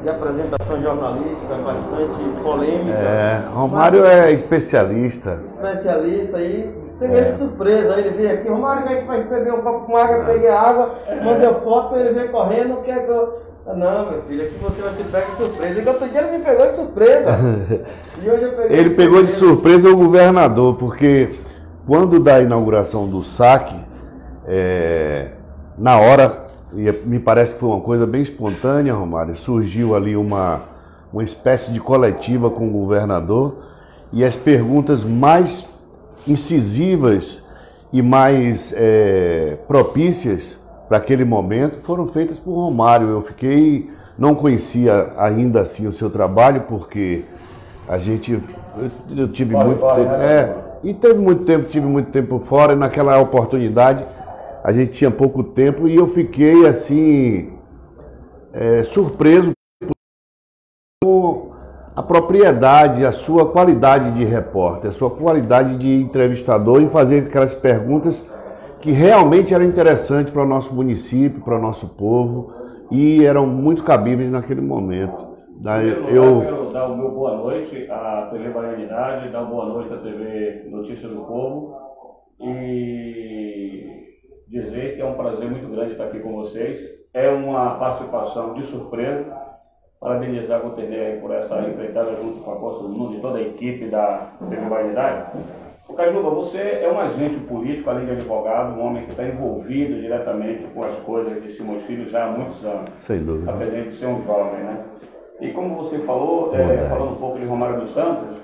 de apresentação jornalística, bastante polêmica. Romário é especialista. Especialista aí. Peguei de surpresa, aí ele veio aqui, Romário, vem que beber um copo com água, peguei água, mandei foto, ele veio correndo, quer que eu... Não, meu filho, aqui você vai se pegar de surpresa. E outro dia ele me pegou de surpresa. E hoje eu peguei ele pegou de surpresa o governador, porque quando da inauguração do saque, na hora, e me parece que foi uma coisa bem espontânea, Romário, surgiu ali uma espécie de coletiva com o governador, e as perguntas mais incisivas e mais propícias para aquele momento foram feitas por Romário. Não conhecia ainda assim o seu trabalho, porque eu tive muito tempo, tive muito tempo fora, e naquela oportunidade a gente tinha pouco tempo, e eu fiquei assim surpreso por a propriedade, a sua qualidade de repórter, a sua qualidade de entrevistador em fazer aquelas perguntas que realmente eram interessantes para o nosso município, para o nosso povo, e eram muito cabíveis naquele momento. Eu quero dar o meu boa noite à TV Baianidade, dar boa noite à TV Notícia do Povo e dizer que é um prazer muito grande estar aqui com vocês. É uma participação de surpresa. Parabenizar o TD por essa empreitada junto com a Costa do Mundo e toda a equipe da TV Baianidade. Cajuba, você é um agente político, além de advogado, um homem que está envolvido diretamente com as coisas de Simões Filho já há muitos anos. Sem dúvida. Apesar de ser um jovem, né? E como você falou, falando um pouco de Romário dos Santos,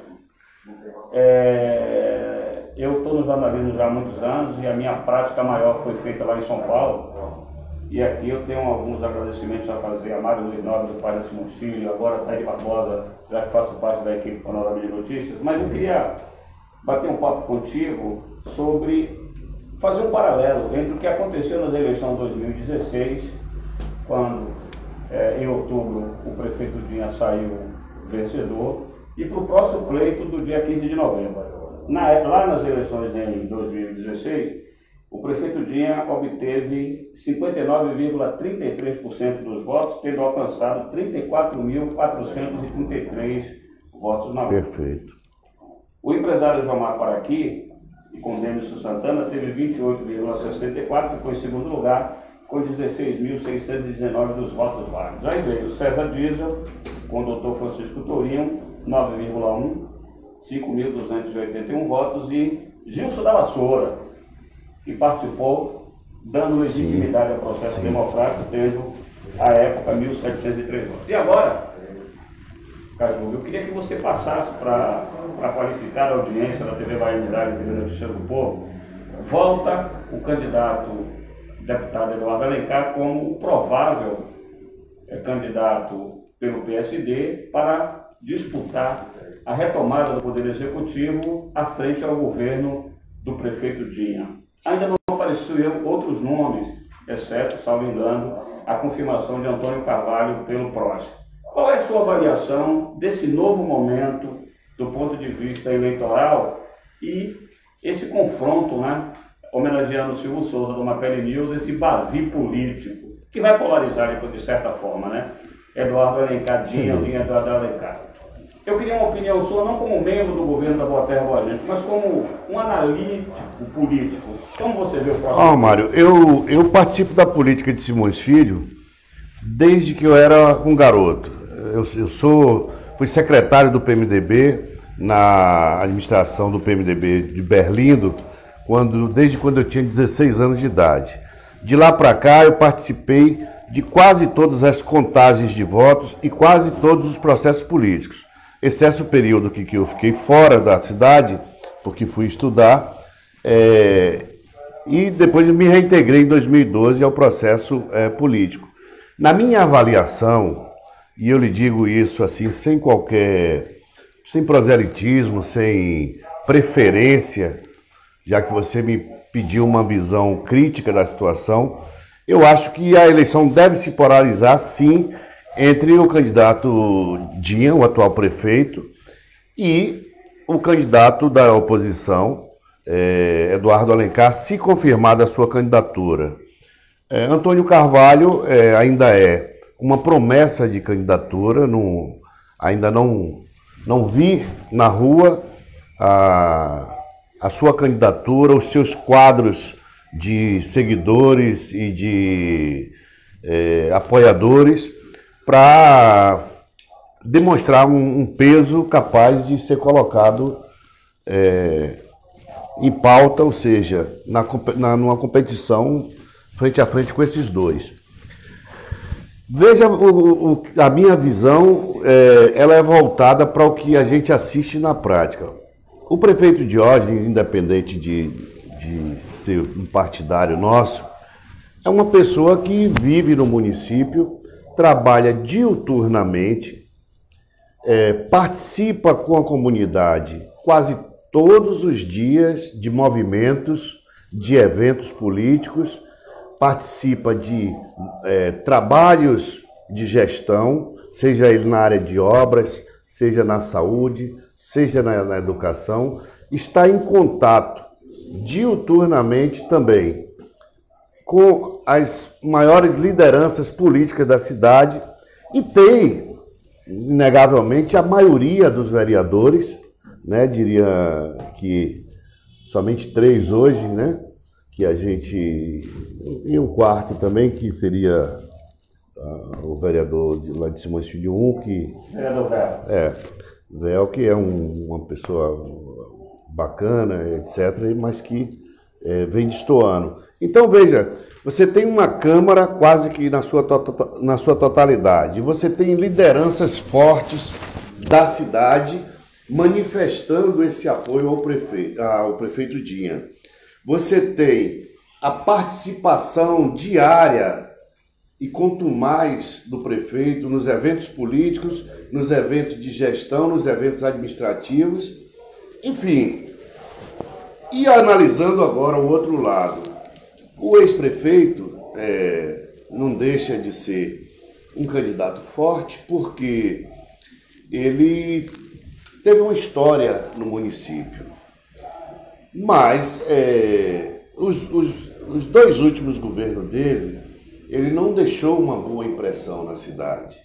eu estou no jornalismo já há muitos anos e a minha prática maior foi feita lá em São Paulo. E aqui eu tenho alguns agradecimentos a fazer a Mário Luiz Nobre, do pai da Simões Filho, agora a Thaís Barbosa, já que faço parte da equipe Panorama de Notícias, mas eu queria bater um papo contigo sobre fazer um paralelo entre o que aconteceu nas eleições de 2016, quando em outubro o prefeito Dinha saiu vencedor, e para o próximo pleito do dia 15 de novembro. Lá nas eleições em 2016, o prefeito Dinha obteve 59,33% dos votos, tendo alcançado 34.433 votos na urna. Perfeito. O empresário Jomar Paraqui, e com Demerson Santana, teve 28,64%, ficou em segundo lugar, com 16.619 dos votos válidos. Aí veio o César Diesel, com o doutor Francisco Tourinho, 9,1%, 5.281 votos, e Gilson da Vassoura, que participou, dando legitimidade ao processo democrático, tendo, à época, 1.703 votos. E agora, Cajuba, eu queria que você passasse para qualificar a audiência da TV Baianidade e TV Notícia do Povo, volta o candidato deputado Eduardo Alencar como o provável candidato pelo PSD para disputar a retomada do Poder Executivo à frente ao governo do prefeito Dinha. Ainda não apareceram outros nomes, exceto, salvo engano, a confirmação de Antônio Carvalho pelo PROS. Qual é a sua avaliação desse novo momento do ponto de vista eleitoral e esse confronto, né, homenageando o Silvio Souza do Mapele News, esse bavi político, que vai polarizar de certa forma, né? Eduardo Alencar, Dinha Eduardo Alencar. Eu queria uma opinião sua, não como membro do governo da Boa Terra Boa Gente, mas como um analítico político. Como você vê o próximo? Mário, eu participo da política de Simões Filho desde que eu era um garoto. Fui secretário do PMDB na administração do PMDB de Berlindo, desde quando eu tinha 16 anos de idade. De lá para cá eu participei de quase todas as contagens de votos e quase todos os processos políticos, exceto o período que eu fiquei fora da cidade, porque fui estudar, e depois eu me reintegrei em 2012 ao processo político. Na minha avaliação, e eu lhe digo isso assim, sem proselitismo, sem preferência, já que você me pediu uma visão crítica da situação, eu acho que a eleição deve se polarizar, sim, entre o candidato Dinha, o atual prefeito, e o candidato da oposição, Eduardo Alencar, se confirmada a sua candidatura. Antônio Carvalho ainda é uma promessa de candidatura, ainda não vi na rua a sua candidatura, os seus quadros de seguidores e de apoiadores para demonstrar um peso capaz de ser colocado em pauta, ou seja, numa competição frente a frente com esses dois. Veja, a minha visão, ela é voltada para o que a gente assiste na prática. O prefeito Diógenes, independente de ser um partidário nosso, é uma pessoa que vive no município, trabalha diuturnamente, participa com a comunidade quase todos os dias de movimentos, de eventos políticos, participa de trabalhos de gestão, seja ele na área de obras, seja na saúde, seja na educação, está em contato diuturnamente também com as maiores lideranças políticas da cidade e tem, inegavelmente, a maioria dos vereadores, né, diria que somente 3 hoje, né, que a gente... E um quarto também, que seria o vereador lá de Simões Filho 1, que... Vereador Véu. Véu, que é uma pessoa bacana, etc., mas que vem destoando. Então, veja, você tem uma Câmara quase que na sua totalidade, você tem lideranças fortes da cidade manifestando esse apoio ao prefeito Dinha. Você tem a participação diária e contumaz do prefeito nos eventos políticos, nos eventos de gestão, nos eventos administrativos, enfim. E analisando agora o outro lado, o ex-prefeito não deixa de ser um candidato forte porque ele teve uma história no município. Mas os 2 últimos governos dele, ele não deixou uma boa impressão na cidade.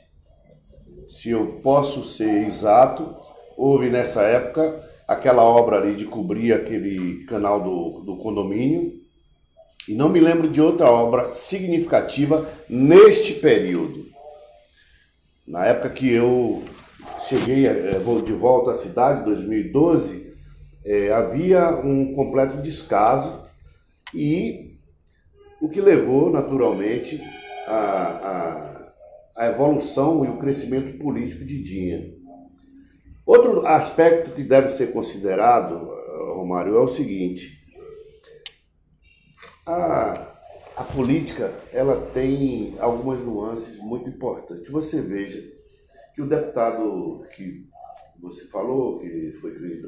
Se eu posso ser exato, houve nessa época aquela obra ali de cobrir aquele canal do condomínio, e não me lembro de outra obra significativa neste período. Na época que eu cheguei de volta à cidade, em 2012, havia um completo descaso e o que levou, naturalmente, a evolução e o crescimento político de Dinha. Outro aspecto que deve ser considerado, Romário, é o seguinte: a política, ela tem algumas nuances muito importantes. Você veja que o deputado que você falou, que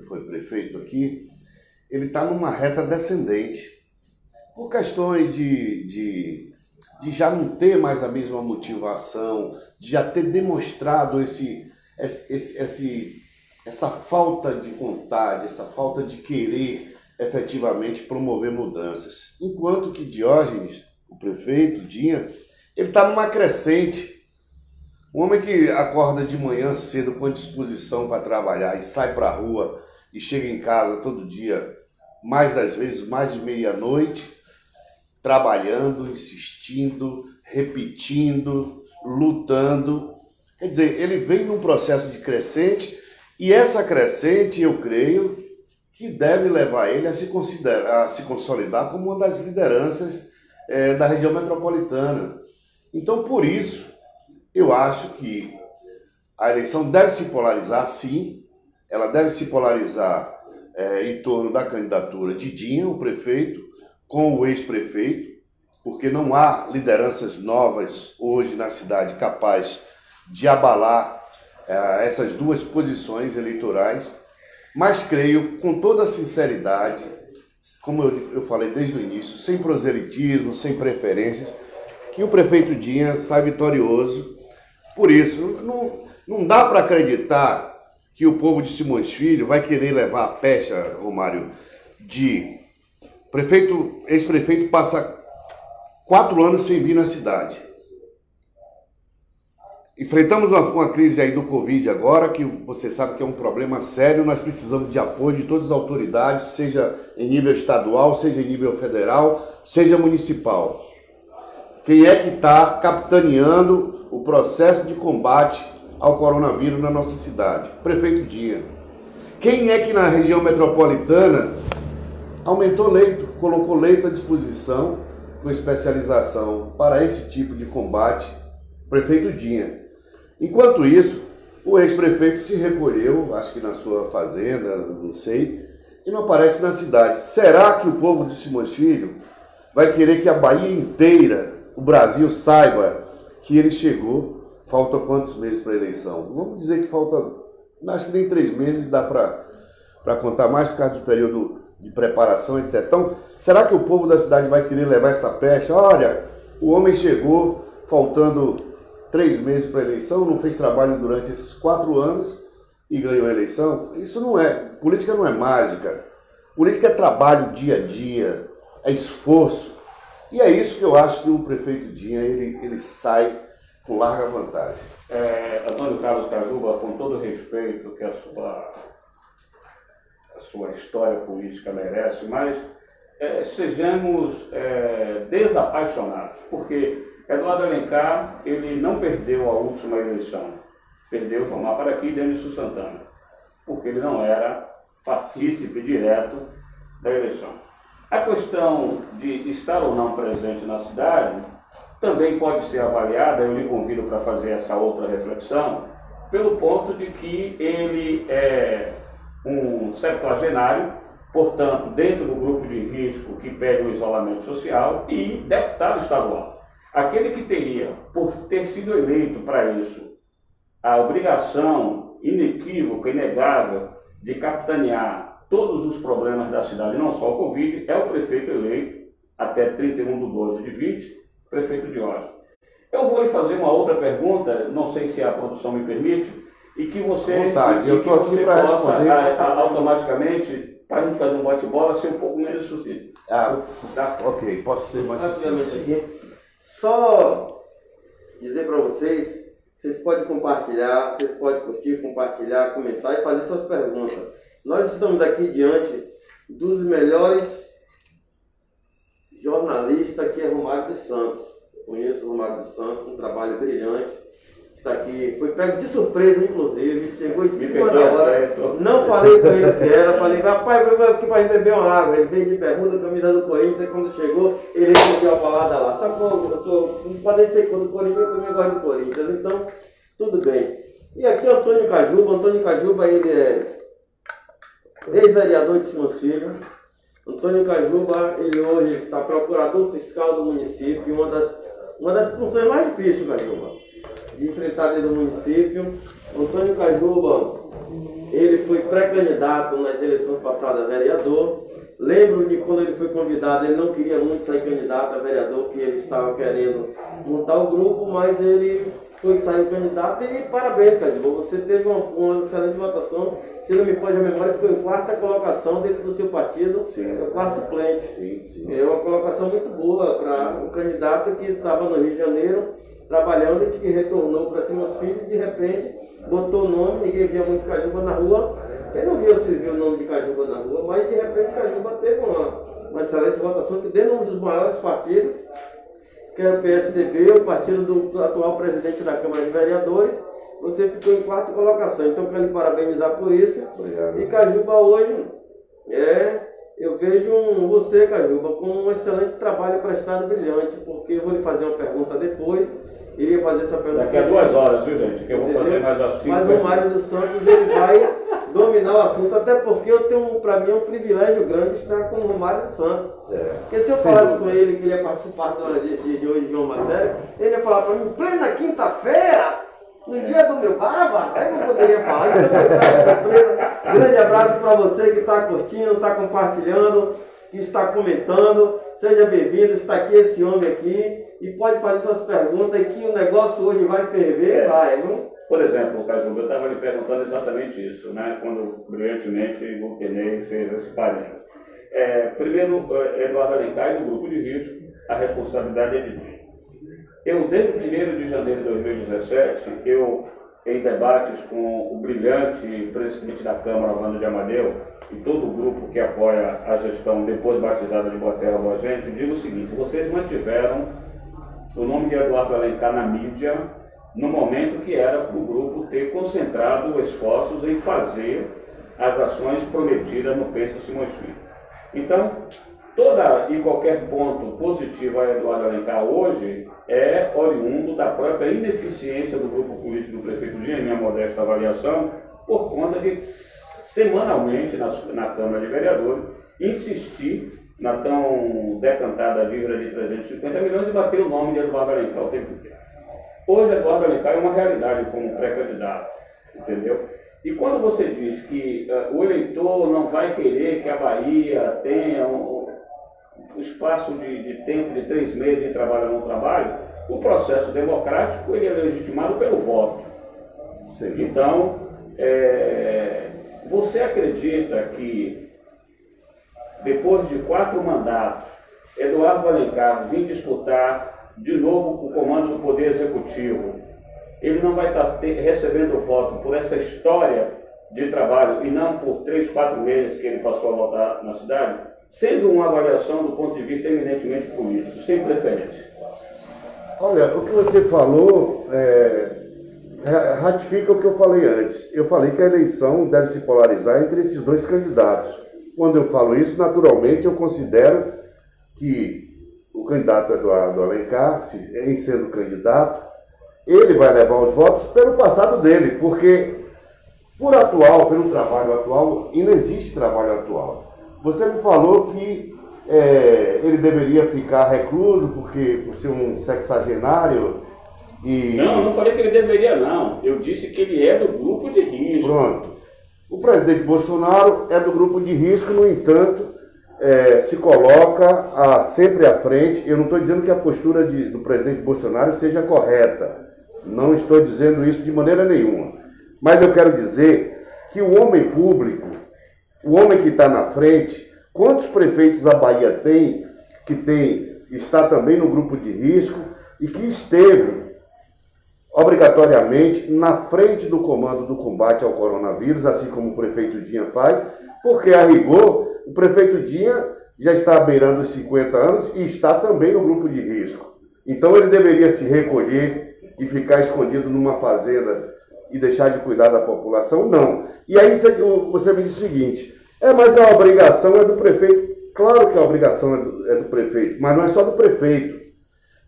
foi prefeito aqui, ele está numa reta descendente, por questões de já não ter mais a mesma motivação, de já ter demonstrado essa falta de vontade, essa falta de querer efetivamente promover mudanças. Enquanto que Diógenes, o prefeito, Dinha, ele está numa crescente. Um homem que acorda de manhã cedo com disposição para trabalhar e sai para a rua e chega em casa todo dia, mais das vezes, mais de meia-noite, trabalhando, insistindo, repetindo, lutando. Quer dizer, ele vem num processo de crescente e essa crescente, eu creio, que deve levar ele a se consolidar como uma das lideranças da região metropolitana. Então, por isso, eu acho que a eleição deve se polarizar, sim. Ela deve se polarizar em torno da candidatura de Dinha, o prefeito, com o ex-prefeito, porque não há lideranças novas hoje na cidade capaz de abalar essas duas posições eleitorais. Mas creio, com toda a sinceridade, como eu falei desde o início, sem proselitismo, sem preferências, que o prefeito Dinha sai vitorioso. Por isso, não dá para acreditar que o povo de Simões Filho vai querer levar a pecha, Romário, de ex-prefeito passa 4 anos sem vir na cidade. enfrentamos uma crise aí do Covid agora, que você sabe que é um problema sério, nós precisamos de apoio de todas as autoridades, seja em nível estadual, seja em nível federal, seja municipal. Quem é que está capitaneando o processo de combate ao coronavírus na nossa cidade? Prefeito Dinha. Quem é que na região metropolitana aumentou leito, colocou leito à disposição com especialização para esse tipo de combate? Prefeito Dinha. Enquanto isso, o ex-prefeito se recolheu, acho que na sua fazenda, não sei, e não aparece na cidade. Será que o povo de Simões Filho vai querer que a Bahia inteira, o Brasil, saiba que ele chegou? Falta quantos meses para a eleição? Vamos dizer que falta, acho que nem 3 meses dá para contar mais por causa do período de preparação, etc. Então, será que o povo da cidade vai querer levar essa pecha? Olha, o homem chegou faltando 3 meses para a eleição, não fez trabalho durante esses 4 anos e ganhou a eleição. Isso não é, política não é mágica. Política é trabalho dia a dia, é esforço. E é isso que eu acho que o prefeito Dinha, ele sai com larga vantagem. Antônio Carlos Cajuba, com todo o respeito que a sua história política merece, mas sejamos desapaixonados, porque Eduardo Alencar, ele não perdeu a última eleição, perdeu Vomar para aqui Denilson Santana, porque ele não era partícipe direto da eleição. A questão de estar ou não presente na cidade também pode ser avaliada, eu lhe convido para fazer essa outra reflexão, pelo ponto de que ele é um septuagenário, portanto, dentro do grupo de risco que pede o isolamento social, e deputado estadual. Aquele que teria, por ter sido eleito para isso, a obrigação inequívoca, inegável, de capitanear todos os problemas da cidade, não só o Covid, é o prefeito eleito, até 31/12/20, prefeito Diógenes. Eu vou lhe fazer uma outra pergunta, não sei se a produção me permite, e que você, possa automaticamente, para a gente fazer um bate-bola, ser um pouco menos sucinto. Tá? Ok, posso ser mais sucinto. Só dizer para vocês podem compartilhar, vocês podem curtir, compartilhar, comentar e fazer suas perguntas. Nós estamos aqui diante dos melhores jornalistas, que é Romário dos Santos. Eu conheço o Romário dos Santos, um trabalho brilhante. Está aqui, foi pego de surpresa, inclusive, chegou em cima da hora. Não falei com ele o que era, falei, rapaz, vai aqui para beber uma água. Ele veio de bermuda, camisa do Corinthians, e quando chegou, ele recebeu a balada lá. Só que não pode ser do Corinthians, eu também gosto do Corinthians, então, tudo bem. E aqui é Antônio Cajuba. Antônio Cajuba, ele é ex-vereador de Simões Filho. Antônio Cajuba, ele hoje está procurador fiscal do município, uma das funções mais difíceis, Cajuba, de enfrentar dentro do município. Antônio Cajuba, ele foi pré-candidato nas eleições passadas a vereador. Lembro de quando ele foi convidado, ele não queria muito sair candidato a vereador, porque ele estava querendo montar o grupo, mas ele foi sair candidato. E parabéns, Cajuba, você teve uma excelente votação. Se não me foge a memória, ficou em 4ª colocação dentro do seu partido, o quarto suplente. Sim. É uma colocação muito boa para um candidato que estava no Rio de Janeiro, trabalhando, e que retornou para Simões Filho, e de repente botou o nome, ninguém via muito Cajuba na rua. Ele não viu se viu o nome de Cajuba na rua, mas de repente Cajuba teve uma excelente votação, que dentro de um dos maiores partidos, que é o PSDB, o partido do atual presidente da Câmara de Vereadores, você ficou em 4ª colocação. Então, quero lhe parabenizar por isso. Obrigado. E Cajuba hoje, eu vejo você, Cajuba, com um excelente trabalho prestado, brilhante, porque eu vou lhe fazer uma pergunta depois. Iria fazer essa pergunta daqui a 2 horas, viu, gente? Que eu vou fazer mais assim. Mas o Mário dos Santos, ele vai dominar o assunto, até porque eu tenho, para mim, um privilégio grande estar com o Romário dos Santos. Porque se eu falasse com ele que ele ia participar de hoje de uma matéria, ele ia falar para mim, plena quinta-feira, no dia do meu barba, aí não poderia falar. Então, grande abraço para você que está curtindo, está compartilhando, que está comentando. Seja bem-vindo, está aqui esse homem aqui, e pode fazer suas perguntas, que o negócio hoje vai ferver, vai, viu? Por exemplo, Cajuba, eu estava lhe perguntando exatamente isso, né? Quando brilhantemente o Tenei fez esse parênteses. Primeiro, Eduardo Alencar, e do grupo de risco, a responsabilidade é de quem? desde 1º de janeiro de 2017, em debates com o brilhante presidente da Câmara, Orlando de Amadeu, e todo o grupo que apoia a gestão depois batizada de Boa Terra, Boa Gente, digo o seguinte: vocês mantiveram o nome de Eduardo Alencar na mídia no momento que era para o grupo ter concentrado esforços em fazer as ações prometidas no Pensa Simões Filho. Então, toda e qualquer ponto positivo a Eduardo Alencar hoje é oriundo da própria ineficiência do grupo político do prefeito Dinha, em minha modesta avaliação, por conta de, semanalmente, na Câmara de Vereadores, insistir na tão decantada dívida de 350 milhões e bater o nome de Eduardo Alencar o tempo inteiro. Hoje, Eduardo Alencar é uma realidade como pré-candidato, entendeu? E quando você diz que o eleitor não vai querer que a Bahia tenha o espaço de tempo de 3 meses de trabalho ou não trabalho, o processo democrático ele é legitimado pelo voto. Sim. Então, você acredita que depois de 4 mandatos, Eduardo Alencar vir disputar de novo o comando do Poder Executivo, ele não vai estar recebendo voto por essa história de trabalho e não por 3, 4 meses que ele passou a votar na cidade, sendo uma avaliação do ponto de vista eminentemente político, sem preferência? Olha, o que você falou ratifica o que eu falei antes. Eu falei que a eleição deve se polarizar entre esses 2 candidatos. Quando eu falo isso, naturalmente eu considero que o candidato Eduardo Alencar, em sendo candidato, ele vai levar os votos pelo passado dele, porque pelo trabalho atual, e não existe trabalho atual. Você me falou que ele deveria ficar recluso por ser um sexagenário e... Não, eu não falei que ele deveria, não. Eu disse que ele é do grupo de risco. Pronto. O presidente Bolsonaro é do grupo de risco, no entanto, se coloca sempre à frente. Eu não estou dizendo que a postura do presidente Bolsonaro seja correta. Não estou dizendo isso de maneira nenhuma. Mas eu quero dizer que o homem público, o homem que está na frente, quantos prefeitos a Bahia tem, está também no grupo de risco e que esteve obrigatoriamente na frente do comando do combate ao coronavírus, assim como o prefeito Dinha faz, porque a rigor, o prefeito Dinha já está beirando os 50 anos e está também no grupo de risco. Então ele deveria se recolher e ficar escondido numa fazenda e deixar de cuidar da população? Não. E aí você me diz o seguinte: mas a obrigação é do prefeito. Claro que a obrigação é do prefeito, mas não é só do prefeito.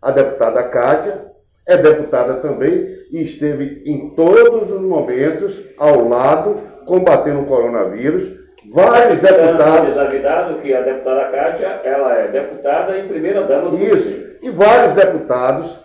A deputada Kátia é deputada também e esteve em todos os momentos ao lado, combatendo o coronavírus. Vários deputados... Desavidado que a deputada Kátia, ela é deputada e primeira-dama do Isso, e vários deputados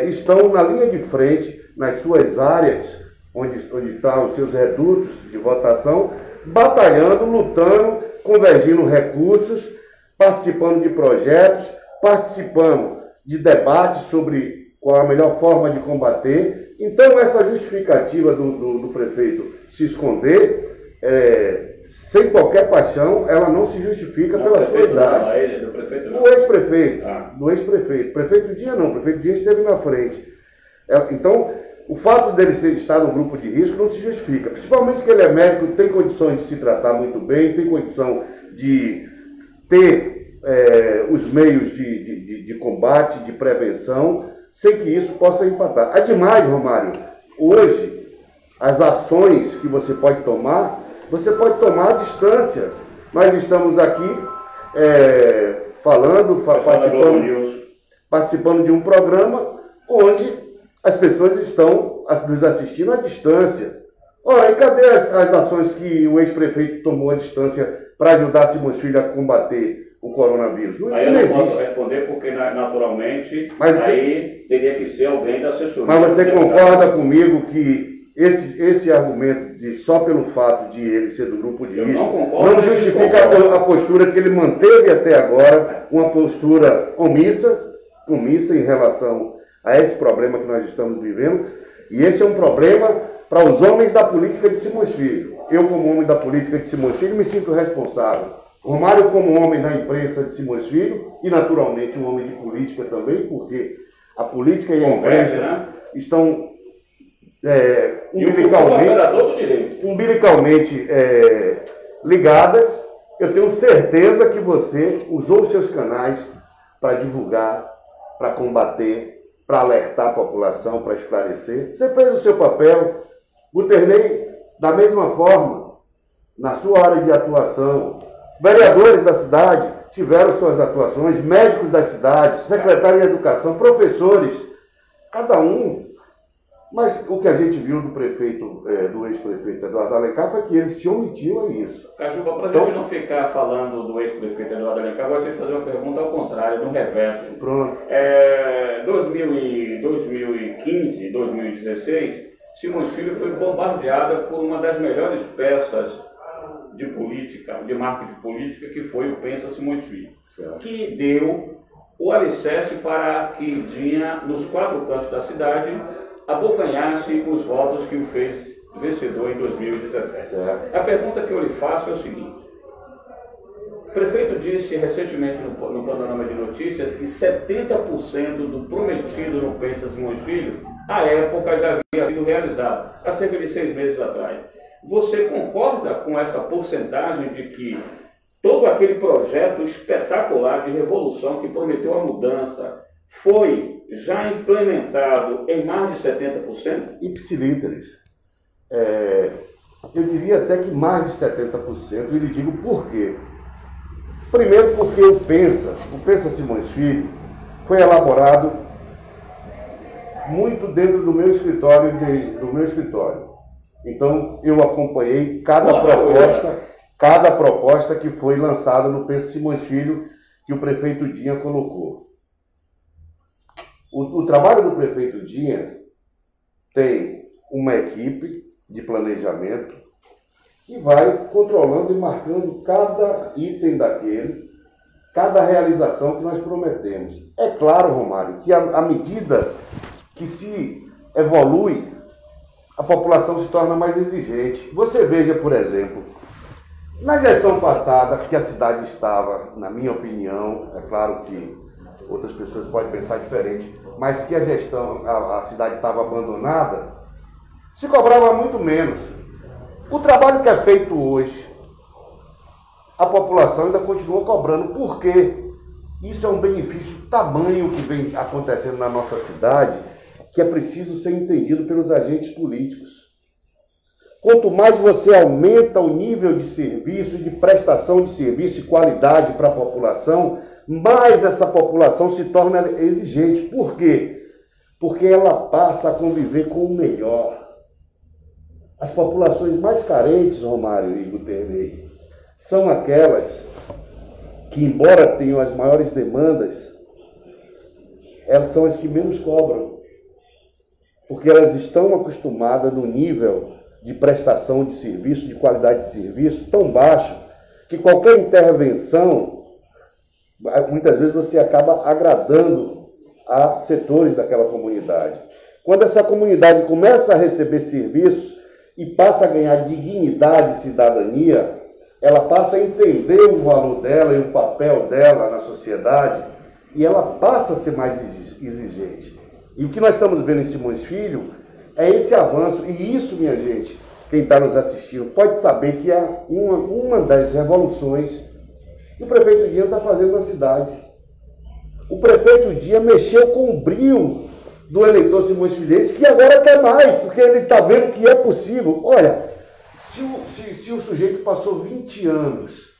estão na linha de frente, nas suas áreas, onde estão os seus redutos de votação, batalhando, lutando, convergindo recursos, participando de projetos, participando de debates sobre qual a melhor forma de combater. Então, essa justificativa do prefeito se esconder, sem qualquer paixão, ela não se justifica pela sua idade. Não, ele, do prefeito não. Do ex-prefeito. Do ex-prefeito. Prefeito Dinha não, prefeito Dinha esteve na frente. Então, o fato dele estar no grupo de risco não se justifica. Principalmente que ele é médico, tem condições de se tratar muito bem, tem condição de ter os meios de combate, de prevenção, sem que isso possa empatar. Ademais, Romário, hoje, as ações que você pode tomar à distância. Nós estamos aqui participando de um programa onde as pessoas estão nos assistindo à distância. Ora, e cadê as ações que o ex-prefeito tomou à distância para ajudar Simões Filho a combater o coronavírus? Aí eu não posso responder porque, naturalmente, aí teria que ser alguém da assessoria. Mas você concorda comigo que esse argumento de só pelo fato de ele ser do grupo de risco não justifica a postura que ele manteve até agora, uma postura omissa em relação a esse problema que nós estamos vivendo? E esse é um problema para os homens da política de Simões Filho. Eu, como homem da política de Simões Filho, me sinto responsável. Romário, como homem da imprensa de Simões Filho, e naturalmente um homem de política também, porque A política e a Conversa, imprensa né? estão E o operador do direito. umbilicalmente ligadas. Eu tenho certeza que você usou os seus canais para divulgar, para combater, para alertar a população, para esclarecer. Você fez o seu papel. Buterney, da mesma forma, na sua área de atuação, vereadores da cidade tiveram suas atuações, médicos das cidades, secretário de educação, professores, cada um. Mas o que a gente viu do prefeito, do ex-prefeito Eduardo Alencar foi que ele se omitiu a isso. Cajuba, para a gente não ficar falando do ex-prefeito Eduardo Alencar, eu gostaria de fazer uma pergunta ao contrário, no reverso. Pronto. 2015, 2016, Simões Filho foi bombardeada por uma das melhores peças de política, de marketing política, que foi o Pensa Simões Filho, Certo. que deu o alicerce para que Dinha, nos 4 cantos da cidade, abocanhasse os votos que o fez vencedor em 2017. Certo. A pergunta que eu lhe faço é o seguinte: o prefeito disse recentemente no Panorama de Notícias que 70% do prometido no Pensa Simões Filho, à época, já havia sido realizado, há cerca de 6 meses atrás. Você concorda com essa porcentagem de que todo aquele projeto espetacular de revolução que prometeu a mudança foi já implementado em mais de 70%? Ipsilíteres. Eu diria até que mais de 70%, e lhe digo por quê. Primeiro porque o Pensa Simões Filho, foi elaborado muito dentro do meu escritório, Então, eu acompanhei cada proposta que foi lançada no Pensa Simões Filho, que o prefeito Dinha colocou. O trabalho do prefeito Dinha tem uma equipe de planejamento que vai controlando e marcando cada item daquele, cada realização que nós prometemos. É claro, Romário, que à medida que se evolui, a população se torna mais exigente. Você veja, por exemplo, na gestão passada, que a cidade estava, na minha opinião, é claro que outras pessoas podem pensar diferente, mas que a cidade estava abandonada, se cobrava muito menos. O trabalho que é feito hoje, a população ainda continua cobrando. Por quê? Isso é um benefício tamanho que vem acontecendo na nossa cidade, que é preciso ser entendido pelos agentes políticos. Quanto mais você aumenta o nível de serviço, de prestação de serviço e qualidade para a população, mais essa população se torna exigente. Por quê? Porque ela passa a conviver com o melhor. As populações mais carentes, Romário e Buterney, são aquelas que, embora tenham as maiores demandas, elas são as que menos cobram. Porque elas estão acostumadas no nível de prestação de serviço, de qualidade de serviço, tão baixo, que qualquer intervenção, muitas vezes você acaba agradando a setores daquela comunidade. Quando essa comunidade começa a receber serviços e passa a ganhar dignidade e cidadania, ela passa a entender o valor dela e o papel dela na sociedade, e ela passa a ser mais exigente. E o que nós estamos vendo em Simões Filho é esse avanço. E isso, minha gente, quem está nos assistindo, pode saber que é uma das revoluções que o prefeito Dinha está fazendo na cidade. O prefeito Dinha mexeu com o brio do eleitor Simões Filhense, que agora quer mais, porque ele está vendo que é possível. Olha, se o sujeito passou 20 anos,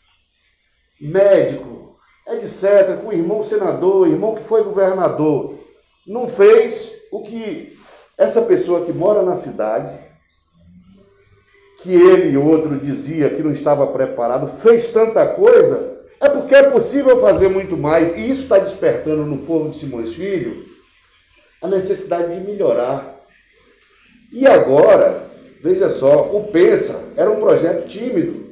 médico, etc., com o irmão senador, irmão que foi governador, não fez o que essa pessoa que mora na cidade, que ele e outro dizia que não estava preparado, fez tanta coisa, é porque é possível fazer muito mais. E isso está despertando no povo de Simões Filho a necessidade de melhorar. E agora, veja só, o Pensa era um projeto tímido.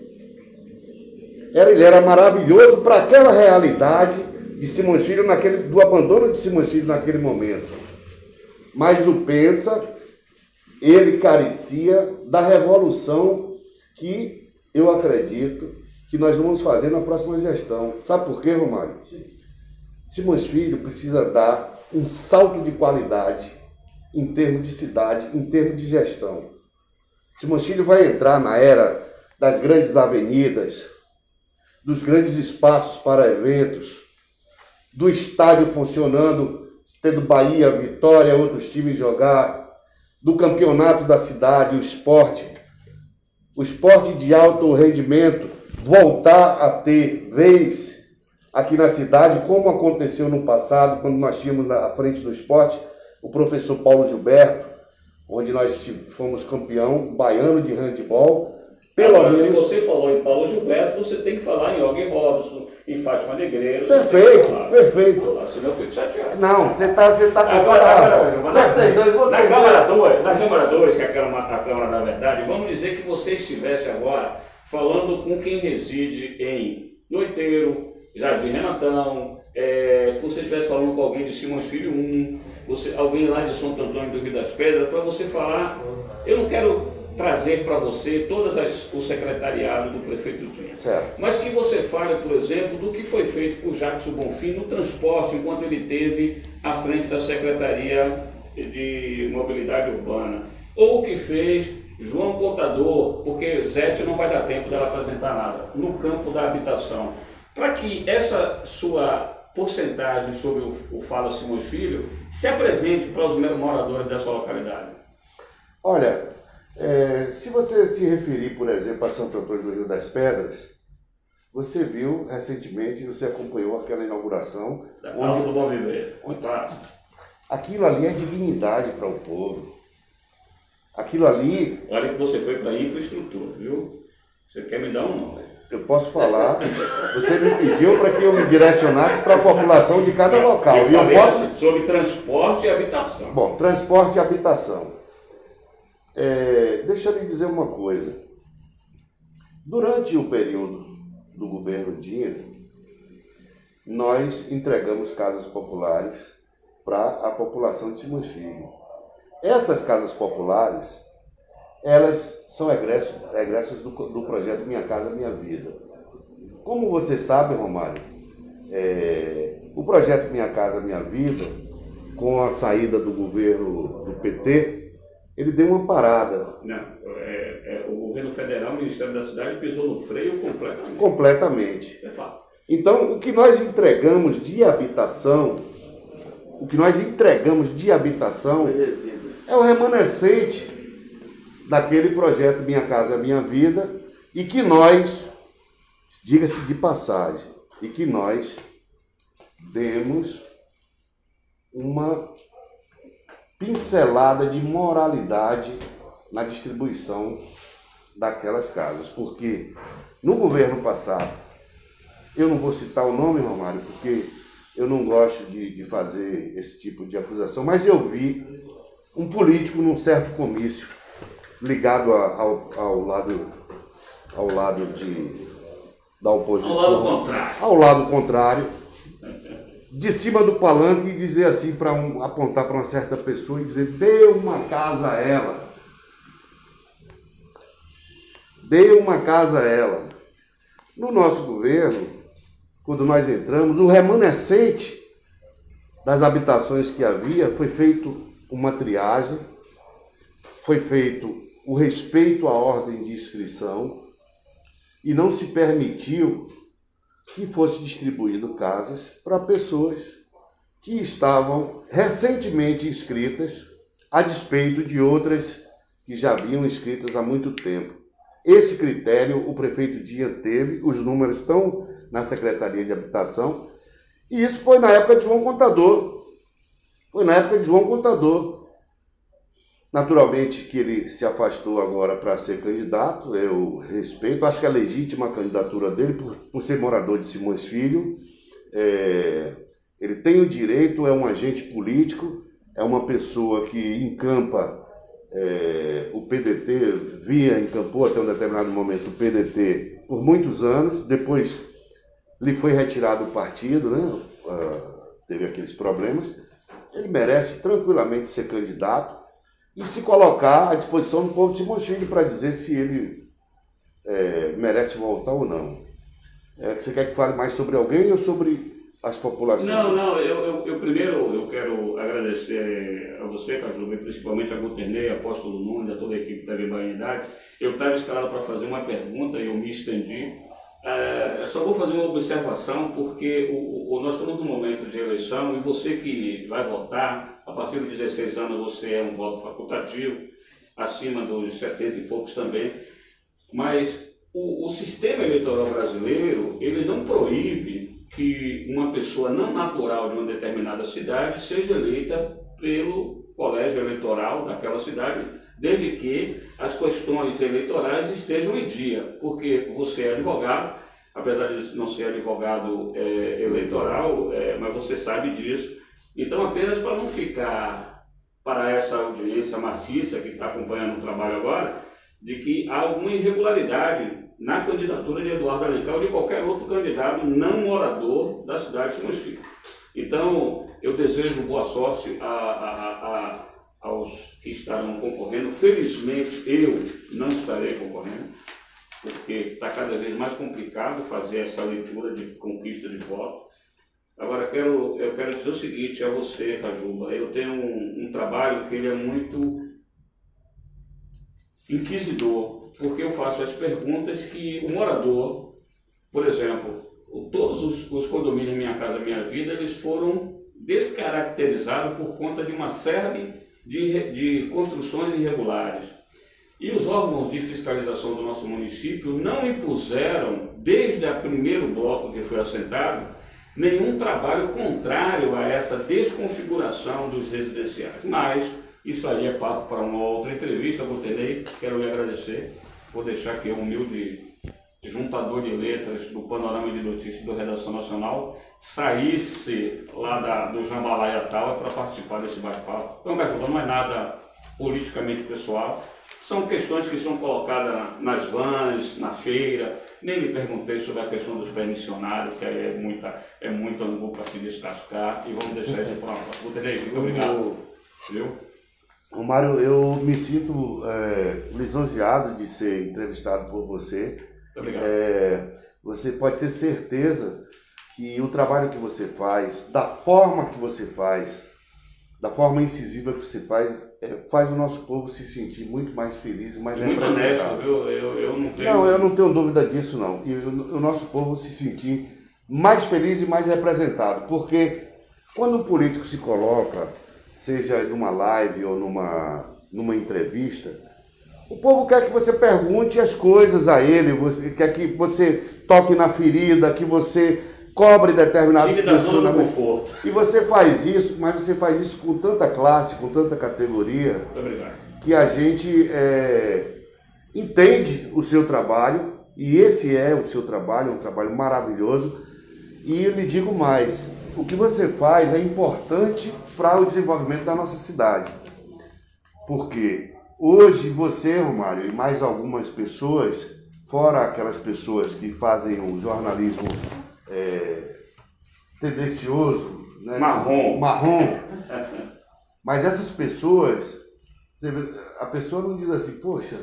Ele era maravilhoso para aquela realidade de Simões Filho, do abandono de Simões Filho naquele momento. Mas o Pensa, ele carecia da revolução que eu acredito que nós vamos fazer na próxima gestão. Sabe por quê, Romário? Simões Filho precisa dar um salto de qualidade em termos de cidade, em termos de gestão. Simões Filho vai entrar na era das grandes avenidas, dos grandes espaços para eventos, do estádio funcionando, tendo Bahia, Vitória, outros times jogar, do campeonato da cidade, o esporte de alto rendimento, voltar a ter vez aqui na cidade, como aconteceu no passado, quando nós tínhamos à frente do esporte o professor Paulo Gilberto, onde nós fomos campeão baiano de handebol. Agora, se você falou em Paulo Gilberto, você tem que falar em Ogden Robson, em Fátima Negreiros. Perfeito, perfeito. Senão eu fico chateado. Não, você tá agora, na Câmara 2, que é a Câmara da Verdade, vamos dizer que você estivesse agora falando com quem reside em Noiteiro, Jardim Renatão, que você estivesse falando com alguém de Simões Filho 1, alguém lá de Santo Antônio do Rio das Pedras, para você falar. Eu não quero trazer para você o secretariado do prefeito Dinha, mas que você fale, por exemplo, do que foi feito por Jackson Bonfim no transporte, enquanto ele esteve à frente da Secretaria de Mobilidade Urbana, ou o que fez João Contador, porque Zete não vai dar tempo dela apresentar nada, no campo da habitação, para que essa sua porcentagem sobre o Fala Simões Filho se apresente para os moradores dessa localidade. Olha, se você se referir, por exemplo, a Santo Antônio do Rio das Pedras, você viu recentemente, você acompanhou aquela inauguração da Alto do Bom Viver. Aquilo ali é dignidade para o povo. Aquilo ali... Olha que você foi para a infraestrutura, viu? Você quer me dar um nome? Eu posso falar, você me pediu para que eu me direcionasse para a população de cada local. Eu posso... sobre transporte e habitação. Bom, transporte e habitação. Deixa eu lhe dizer uma coisa. Durante o período do governo Dinha, nós entregamos casas populares para a população de Simões Filho. Essas casas populares, elas são egressas do projeto Minha Casa Minha Vida. Como você sabe, Romário, o projeto Minha Casa Minha Vida, com a saída do governo do PT, ele deu uma parada. Não, o governo federal, o Ministério da Cidade, pisou no freio completamente. Completamente. É fato. Então, o que nós entregamos de habitação, é o remanescente daquele projeto Minha Casa Minha Vida, e que nós, diga-se de passagem, e que nós demos uma pincelada de moralidade na distribuição daquelas casas, porque no governo passado, eu não vou citar o nome, Romário, porque eu não gosto de fazer esse tipo de acusação, mas eu vi um político num certo comício ligado ao lado da oposição, ao lado contrário, de cima do palanque, e dizer assim, apontar para uma certa pessoa e dizer: dê uma casa a ela. Dê uma casa a ela. No nosso governo, quando nós entramos, o remanescente das habitações que havia, foi feito uma triagem, foi feito o respeito à ordem de inscrição, e não se permitiu que fosse distribuído casas para pessoas que estavam recentemente inscritas, a despeito de outras que já vinham inscritas há muito tempo. Esse critério o prefeito Dinha teve, os números estão na Secretaria de Habitação, e isso foi na época de João Contador. Naturalmente que ele se afastou agora para ser candidato, eu respeito, acho que é legítima a candidatura dele por ser morador de Simões Filho. Ele tem o direito, é um agente político, é uma pessoa que encampa o PDT, encampou até um determinado momento o PDT por muitos anos, depois lhe foi retirado o partido, né? Teve aqueles problemas. Ele merece tranquilamente ser candidato e se colocar à disposição do povo de Simões Filho para dizer se ele merece voltar ou não. Você quer que fale mais sobre alguém ou sobre as populações? Não, eu primeiro eu quero agradecer a você, Cajuba, e principalmente a Guterney, a Apóstolo Nunes, a toda a equipe da Vibanidade. Eu estava escalado para fazer uma pergunta e eu me estendi. Só vou fazer uma observação, porque nós estamos num momento de eleição e você que vai votar, a partir de 16 anos você é um voto facultativo, acima dos 70 e poucos também, mas o sistema eleitoral brasileiro, ele não proíbe que uma pessoa não natural de uma determinada cidade seja eleita pelo colégio eleitoral daquela cidade, desde que as questões eleitorais estejam em dia, porque você é advogado, apesar de não ser advogado eleitoral, mas você sabe disso. Então, apenas para não ficar para essa audiência maciça que está acompanhando o trabalho agora, de que há alguma irregularidade na candidatura de Eduardo Alencar ou de qualquer outro candidato não morador da cidade de Simões Filho. Então, eu desejo boa sorte aos que estarão concorrendo. Felizmente, eu não estarei concorrendo, porque está cada vez mais complicado fazer essa leitura de conquista de voto. Agora, eu quero dizer o seguinte a você, Cajuba, eu tenho um trabalho que ele é muito inquisidor, porque eu faço as perguntas que o morador, por exemplo, todos os condomínios Minha Casa Minha Vida, eles foram descaracterizados por conta de uma série de construções irregulares. E os órgãos de fiscalização do nosso município não impuseram, desde o primeiro bloco que foi assentado, nenhum trabalho contrário a essa desconfiguração dos residenciais. Mas isso aí é papo para uma outra entrevista. Guterney, quero lhe agradecer. Vou deixar aqui o humilde juntador de letras do Panorama de Notícias do Redação Nacional saísse lá do Jambalaya Tower para participar desse bate-papo. Então, Cajuba, não é nada politicamente pessoal. São questões que são colocadas nas vans, na feira. Nem lhe perguntei sobre a questão dos permissionários, que aí é muito angu para se descascar. E vamos deixar isso para uma próxima. Guterney, muito obrigado. Viu? Romário, eu me sinto lisonjeado de ser entrevistado por você. Muito obrigado. Você pode ter certeza que o trabalho que você faz, da forma que você faz, da forma incisiva que você faz o nosso povo se sentir muito mais feliz e mais representado. Muito honesto, viu? Eu não tenho... Não, eu não tenho dúvida disso, não. E o nosso povo se sentir mais feliz e mais representado. Porque quando o político se coloca, seja numa live ou numa entrevista, o povo quer que você pergunte as coisas a ele, quer que você toque na ferida, que você cobre determinados posicionamentos. E você faz isso, mas você faz isso com tanta classe, com tanta categoria, que a gente entende o seu trabalho, e esse é o seu trabalho, um trabalho maravilhoso. E eu lhe digo mais, o que você faz é importante para o desenvolvimento da nossa cidade. Porque hoje você, Romário, e mais algumas pessoas, fora aquelas pessoas que fazem o jornalismo tendencioso, né? Marrom. Mas essas pessoas, a pessoa não diz assim, poxa,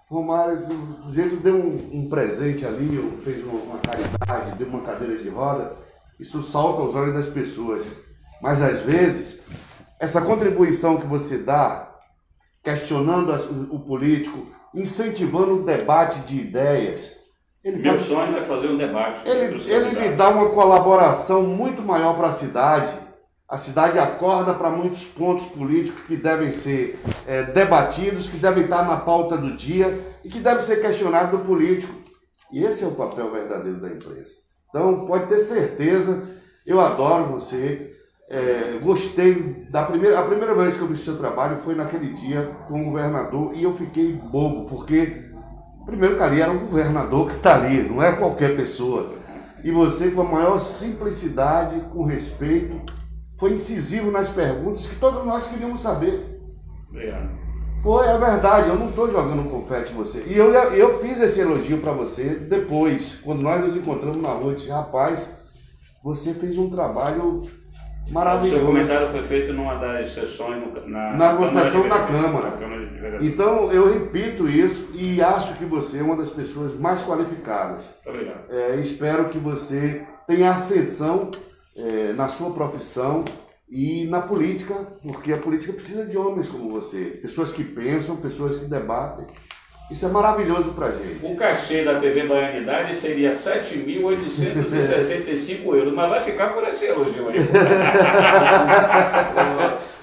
Romário, o sujeito deu um presente ali, ou fez uma caridade, deu uma cadeira de roda, isso salta aos olhos das pessoas. Mas às vezes, essa contribuição que você dá, questionando o político, incentivando o debate de ideias, Meu sonho é fazer um debate. Ele lhe dá uma colaboração muito maior para a cidade. A cidade acorda para muitos pontos políticos que devem ser debatidos, que devem estar na pauta do dia e que devem ser questionados do político. E esse é o papel verdadeiro da imprensa. Então, pode ter certeza, eu adoro você. Gostei a primeira vez que eu vi seu trabalho foi naquele dia com o governador e eu fiquei bobo, porque primeiro que ali era um governador que está ali, não é qualquer pessoa. E você, com a maior simplicidade, com respeito, foi incisivo nas perguntas que todos nós queríamos saber. Obrigado. Foi a verdade, eu não estou jogando confete em você. E eu fiz esse elogio para você depois, quando nós nos encontramos na rua, eu disse, rapaz, você fez um trabalho maravilhoso. O seu comentário foi feito numa das sessões na sessão da Câmara. Então, eu repito isso e acho que você é uma das pessoas mais qualificadas. Obrigado. Espero que você tenha ascensão na sua profissão e na política, porque a política precisa de homens como você, pessoas que pensam, pessoas que debatem. Isso é maravilhoso pra gente. O cachê da TV Baianidade seria R$ 7.865, mas vai ficar por esse elogio aí.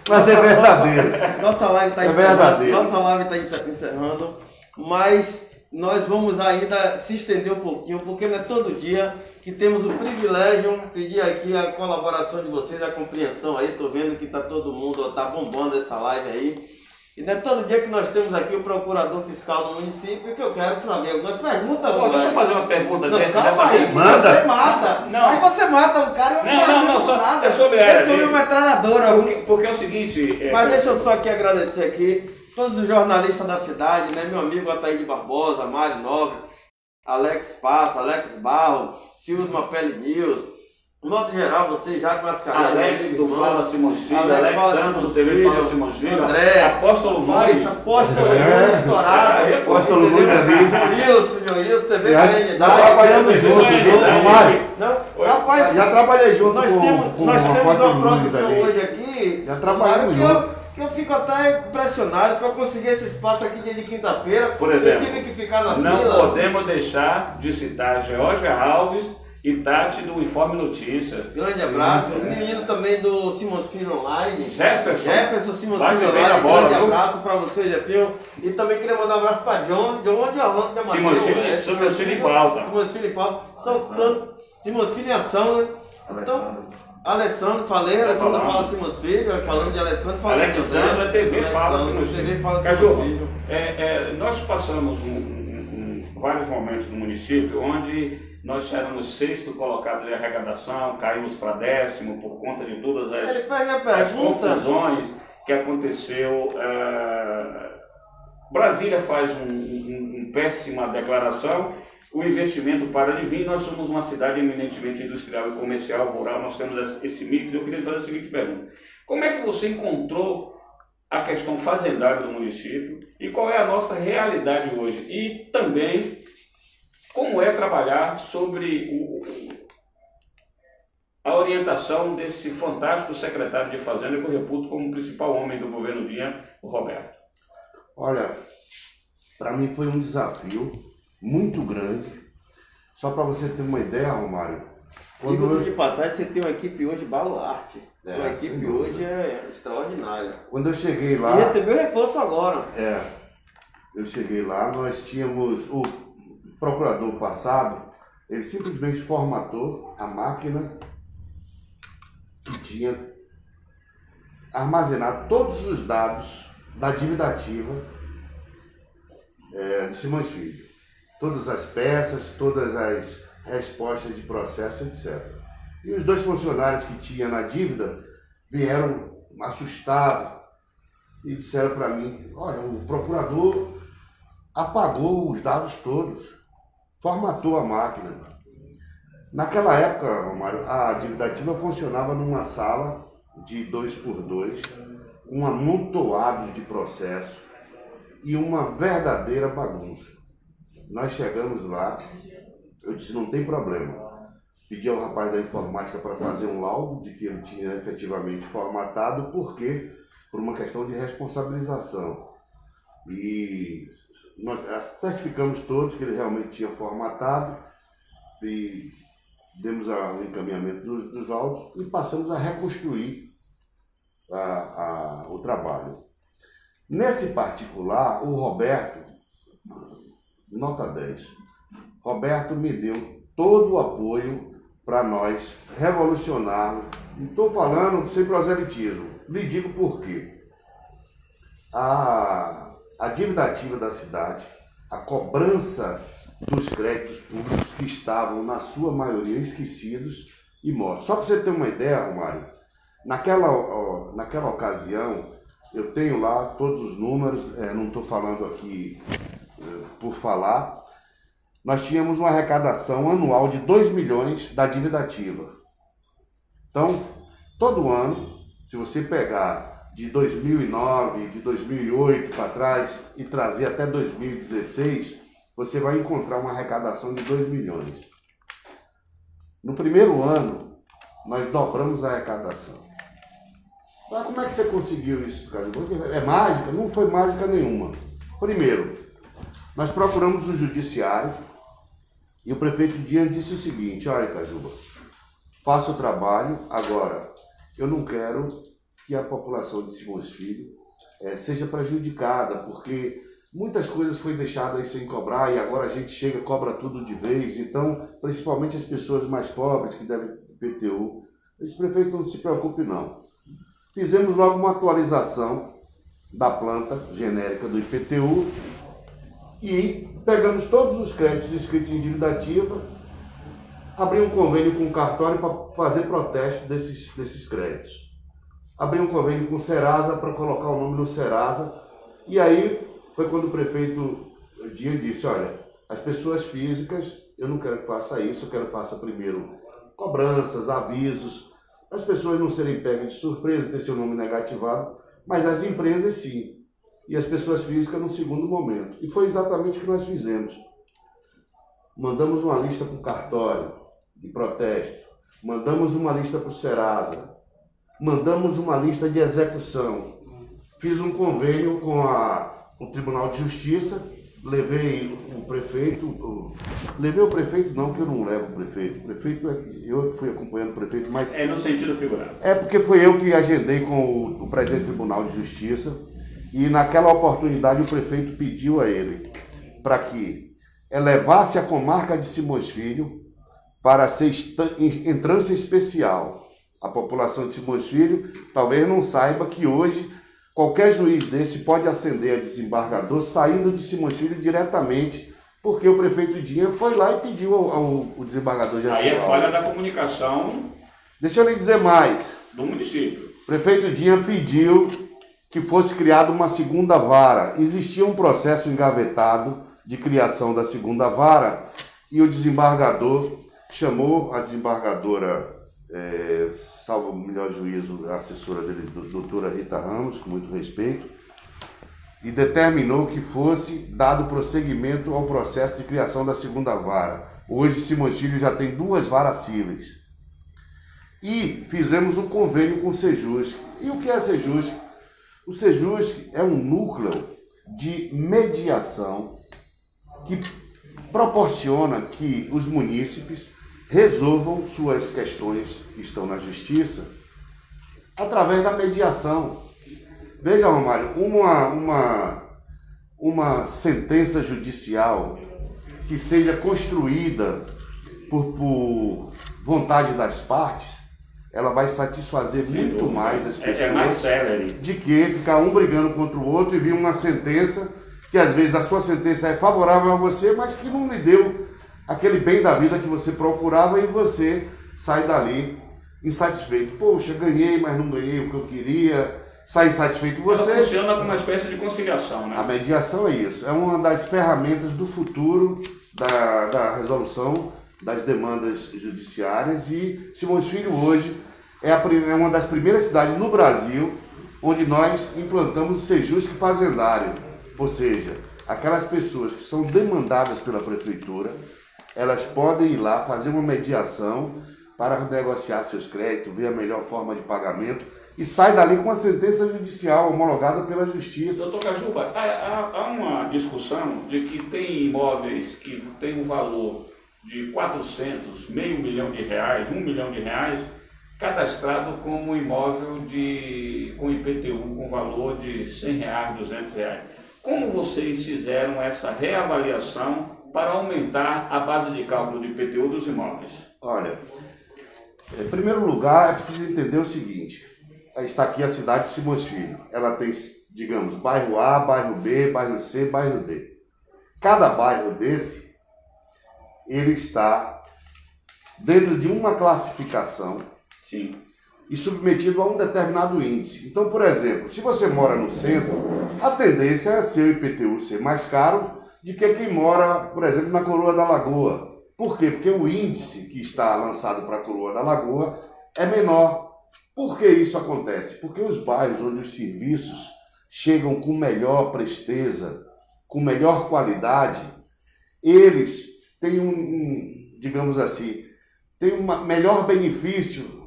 Mas é verdadeiro. Nossa live está encerrando, mas nós vamos ainda se estender um pouquinho, porque não é todo dia que temos o privilégio de pedir aqui a colaboração de vocês, a compreensão aí. Estou vendo que está todo mundo, está bombando essa live aí. E não é todo dia que nós temos aqui o procurador fiscal do município, que eu quero fazer algumas perguntas. Pô, deixa eu fazer uma pergunta dessa. Calma aí, você mata. Não. Aí você mata o cara e não, só nada. é sobre ela. É sobre uma metralhadora. Porque é o seguinte... Mas deixa eu só aqui agradecer aqui todos os jornalistas da cidade, né? Meu amigo Ataíde Barbosa, Mário Nobre, Alex Passo, Alex Barro, Silvio Mapelli News. No modo geral, você já mascarado. Alex do Fala Simões Filho, Alex Santos, TV Fala Simões Filho, André, Apóstolo Nunes. Apóstolo Nunes estourado. Apóstolo Nunes ali. Joilson, TV Já trabalhamos junto, viu, Mário? Rapaz, já trabalhei junto nós com temos o Apóstolo uma Nunes produção ali. hoje aqui. Já trabalhamos junto. Que eu fico até impressionado para conseguir esse espaço aqui dia de quinta-feira. Por exemplo, eu tive que ficar na não fila. podemos deixar de citar Georgia Alves e Tati do Informe Notícias. Grande abraço. O menino também do Simões Filho Online. Jefferson Simões bate Filho bem na Online. bola, Grande viu? abraço para você, Jeffinho. E também queria mandar um abraço para John de Orlando de Amadeu. Simões Filho e Pauta. Simões Filho e Pauta. São tantos. Simões Filho em ação, né? Então, Alessandro, falei, Alessandro fala Simões Filho, falando de Alessandro, falando de Alexandre, a TV Fala Simões Filho. TV Fala Caju, Simões Filho. nós passamos vários momentos no município onde nós éramos sexto colocados em arrecadação, caímos para 10º por conta de todas Ele faz minha as pergunta. confusões que aconteceu. Brasília faz uma péssima declaração, o investimento para de vir, nós somos uma cidade eminentemente industrial e comercial, rural, nós temos esse mix. Eu queria fazer a seguinte pergunta: como é que você encontrou a questão fazendária do município e qual é a nossa realidade hoje? E também, como é trabalhar sobre a orientação desse fantástico secretário de Fazenda, que eu reputo como o principal homem do governo Dias, o Roberto? Olha, para mim foi um desafio muito grande. Só para você ter uma ideia, Romário. Digo de passagem, você tem uma equipe hoje baluarte. Sua equipe hoje é extraordinária. Quando eu cheguei lá... E recebeu reforço agora. Eu cheguei lá, nós tínhamos o procurador passado, ele simplesmente formatou a máquina que tinha armazenado todos os dados da dívida ativa de Simões Filho. Todas as peças, todas as respostas de processo, etc. E os 2 funcionários que tinha na dívida vieram assustados e disseram para mim: olha, o procurador apagou os dados todos, formatou a máquina. Naquela época, Romário, a dívida ativa funcionava numa sala de 2x2, um amontoado de processo e uma verdadeira bagunça. Nós chegamos lá, eu disse: não tem problema. Pedi ao rapaz da informática para fazer um laudo de que ele tinha efetivamente formatado, porque por uma questão de responsabilização. E nós certificamos todos que ele realmente tinha formatado e demos o encaminhamento dos laudos e passamos a reconstruir o trabalho. Nesse particular, o Roberto, nota 10, Roberto me deu todo o apoio para nós revolucionarmos. Não estou falando sem proselitismo, lhe digo por quê. A dívida ativa da cidade, a cobrança dos créditos públicos que estavam, na sua maioria, esquecidos e mortos. Só para você ter uma ideia, Romário, naquela ocasião, eu tenho lá todos os números, não estou falando aqui por falar, nós tínhamos uma arrecadação anual de 2 milhões da dívida ativa. Então, todo ano, se você pegar de 2009, de 2008 para trás e trazer até 2016, você vai encontrar uma arrecadação de 2 milhões. No primeiro ano, nós dobramos a arrecadação. Mas como é que você conseguiu isso, cara? É mágica? Não foi mágica nenhuma. Primeiro, nós procuramos o judiciário e o prefeito Dias disse o seguinte: olha, Cajuba, faça o trabalho, agora eu não quero que a população de Simões Filho seja prejudicada, porque muitas coisas foi deixadas aí sem cobrar e agora a gente chega e cobra tudo de vez. Então, principalmente as pessoas mais pobres que devem IPTU, esse prefeito não se preocupe não. Fizemos logo uma atualização da planta genérica do IPTU e pegamos todos os créditos inscritos em dívida ativa, abri um convênio com o cartório para fazer protesto desses créditos. Abri um convênio com o Serasa para colocar o nome no Serasa. E aí foi quando o prefeito Dias disse: olha, as pessoas físicas, eu não quero que faça isso, eu quero que faça primeiro cobranças, avisos, as pessoas não serem pegas de surpresa, ter seu nome negativado, mas as empresas sim, e as pessoas físicas no segundo momento. E foi exatamente o que nós fizemos. Mandamos uma lista para o cartório de protesto, mandamos uma lista para o Serasa, mandamos uma lista de execução, fiz um convênio com o Tribunal de Justiça, levei o prefeito não, que eu não levo o prefeito eu fui acompanhando o prefeito, mas... É no sentido figurado. É porque foi eu que agendei com o presidente do Tribunal de Justiça, e naquela oportunidade o prefeito pediu a ele para que elevasse a comarca de Simões Filho para ser entrância especial. A população de Simões Filho talvez não saiba que hoje qualquer juiz desse pode ascender a desembargador saindo de Simões Filho diretamente, porque o prefeito Dias foi lá e pediu ao desembargador de Aí é falha da comunicação. Deixa eu lhe dizer mais. Do município. O prefeito Dias pediu que fosse criada uma segunda vara. Existia um processo engavetado de criação da segunda vara e o desembargador chamou a desembargadora, salvo o melhor juízo, a assessora dele, doutora Rita Ramos, com muito respeito, e determinou que fosse dado prosseguimento ao processo de criação da segunda vara. Hoje, Simões Filho já tem 2 varas cíveis. E fizemos um convênio com o Sejusc. E o que é Sejusc? O Sejusc é um núcleo de mediação que proporciona que os munícipes resolvam suas questões que estão na justiça através da mediação. Veja, Romário, uma sentença judicial que seja construída por vontade das partes, ela vai satisfazer muito mais as pessoas mais célere de que ficar um brigando contra o outro e vir uma sentença que às vezes a sua sentença é favorável a você, mas que não lhe deu aquele bem da vida que você procurava e você sai dali insatisfeito. Poxa, ganhei, mas não ganhei o que eu queria, sai insatisfeito. Você... Ela funciona como uma espécie de conciliação, né? A mediação é isso, é uma das ferramentas do futuro da resolução das demandas judiciárias, e Simões Filho hoje é uma das primeiras cidades no Brasil onde nós implantamos o Sejusc fazendário, ou seja, aquelas pessoas que são demandadas pela prefeitura, elas podem ir lá fazer uma mediação para negociar seus créditos, ver a melhor forma de pagamento e sai dali com a sentença judicial homologada pela justiça. Doutor Cajuba, há uma discussão de que tem imóveis que têm um valor de 400, meio milhão de reais, 1 milhão de reais, cadastrado como imóvel com IPTU com valor de 100 reais, 200 reais. Como vocês fizeram essa reavaliação para aumentar a base de cálculo do IPTU dos imóveis? Olha, em primeiro lugar, é preciso entender o seguinte: está aqui a cidade de Simões Filho. Ela tem, digamos, bairro A, bairro B, bairro C, bairro D. Cada bairro desse, ele está dentro de uma classificação. Sim. E submetido a um determinado índice. Então, por exemplo, se você mora no centro, a tendência é seu IPTU ser mais caro do que quem mora, por exemplo, na Coroa da Lagoa. Por quê? Porque o índice que está lançado para a Coroa da Lagoa é menor. Por que isso acontece? Porque os bairros onde os serviços chegam com melhor presteza, com melhor qualidade, eles têm digamos assim, tem um melhor benefício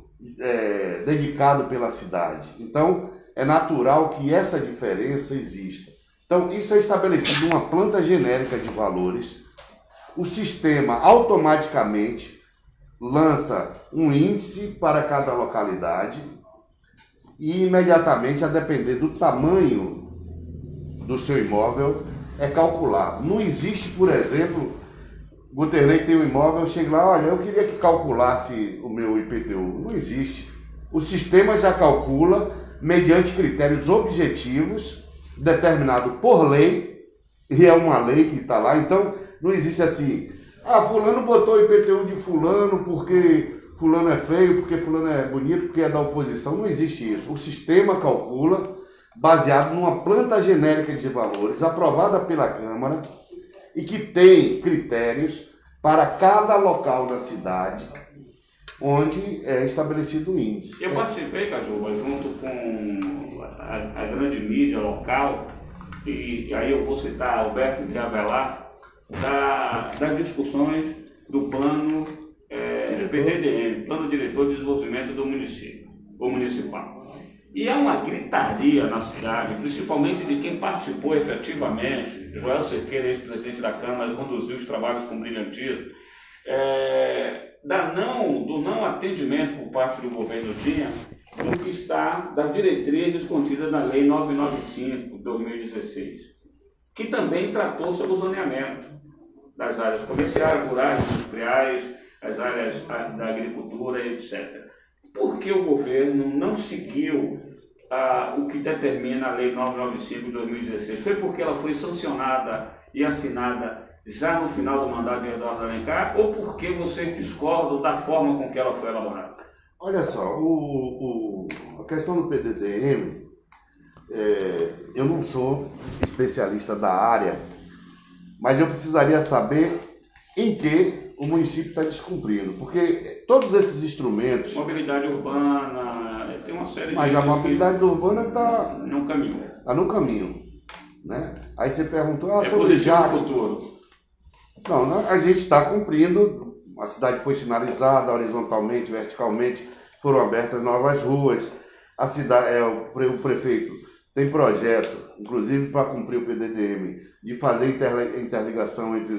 dedicado pela cidade. Então, é natural que essa diferença exista. Então, isso é estabelecido uma planta genérica de valores. O sistema automaticamente lança um índice para cada localidade e imediatamente, a depender do tamanho do seu imóvel, é calculado. Não existe, por exemplo, Guterres tem um imóvel, chega lá, olha, eu queria que calculasse o meu IPTU. Não existe. O sistema já calcula mediante critérios objetivos, determinado por lei, e é uma lei que está lá. Então, não existe assim, fulano botou o IPTU de fulano porque fulano é feio, porque fulano é bonito, porque é da oposição. Não existe isso. O sistema calcula baseado numa planta genérica de valores aprovada pela Câmara e que tem critérios para cada local da cidade onde é estabelecido o índice. Eu participei, Cajuba, junto com a grande mídia local, e aí eu vou citar Alberto de Avelar, das discussões do plano PDDM, Plano Diretor de Desenvolvimento do Município, ou municipal. E há uma gritaria na cidade, principalmente de quem participou efetivamente. Joel Cerqueira, ex-presidente da Câmara, conduziu os trabalhos com brilhantismo, do não atendimento por parte do governo Dinha do que está das diretrizes contidas na Lei 995 de 2016, que também tratou sobre o zoneamento das áreas comerciais, rurais, industriais, as áreas da agricultura, etc. Por que o governo não seguiu o que determina a Lei 995 de 2016? Foi porque ela foi sancionada e assinada já no final do mandato de Eduardo Alencar, ou porque vocês discordam da forma com que ela foi elaborada? Olha só, a questão do PDDM, eu não sou especialista da área, mas eu precisaria saber em que o município está descumprindo, porque todos esses instrumentos... Mobilidade urbana, tem uma série de... Mas a mobilidade urbana está... no caminho. Está no caminho, né? Aí você perguntou... É positivo no futuro. Não, a gente está cumprindo, a cidade foi sinalizada horizontalmente, verticalmente, foram abertas novas ruas, a cidade, o prefeito tem projeto, inclusive para cumprir o PDDM, de fazer interligação entre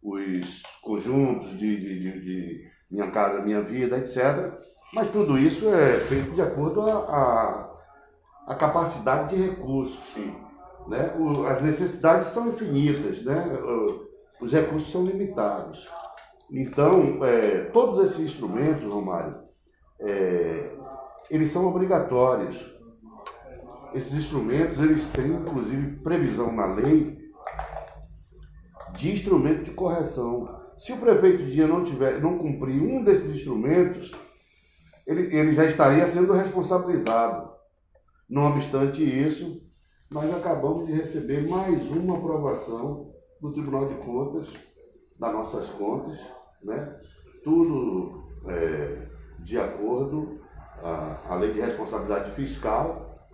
os conjuntos de Minha Casa Minha Vida, etc. Mas tudo isso é feito de acordo à capacidade de recursos. Sim. Né? As necessidades são infinitas, né? Os recursos são limitados. Então, todos esses instrumentos, Romário, eles são obrigatórios. Esses instrumentos, eles têm, inclusive, previsão na lei de instrumento de correção. Se o prefeito Dinha não cumprir um desses instrumentos, ele já estaria sendo responsabilizado. Não obstante isso, nós acabamos de receber mais uma aprovação do Tribunal de Contas, das nossas contas, né? Tudo de acordo à Lei de Responsabilidade Fiscal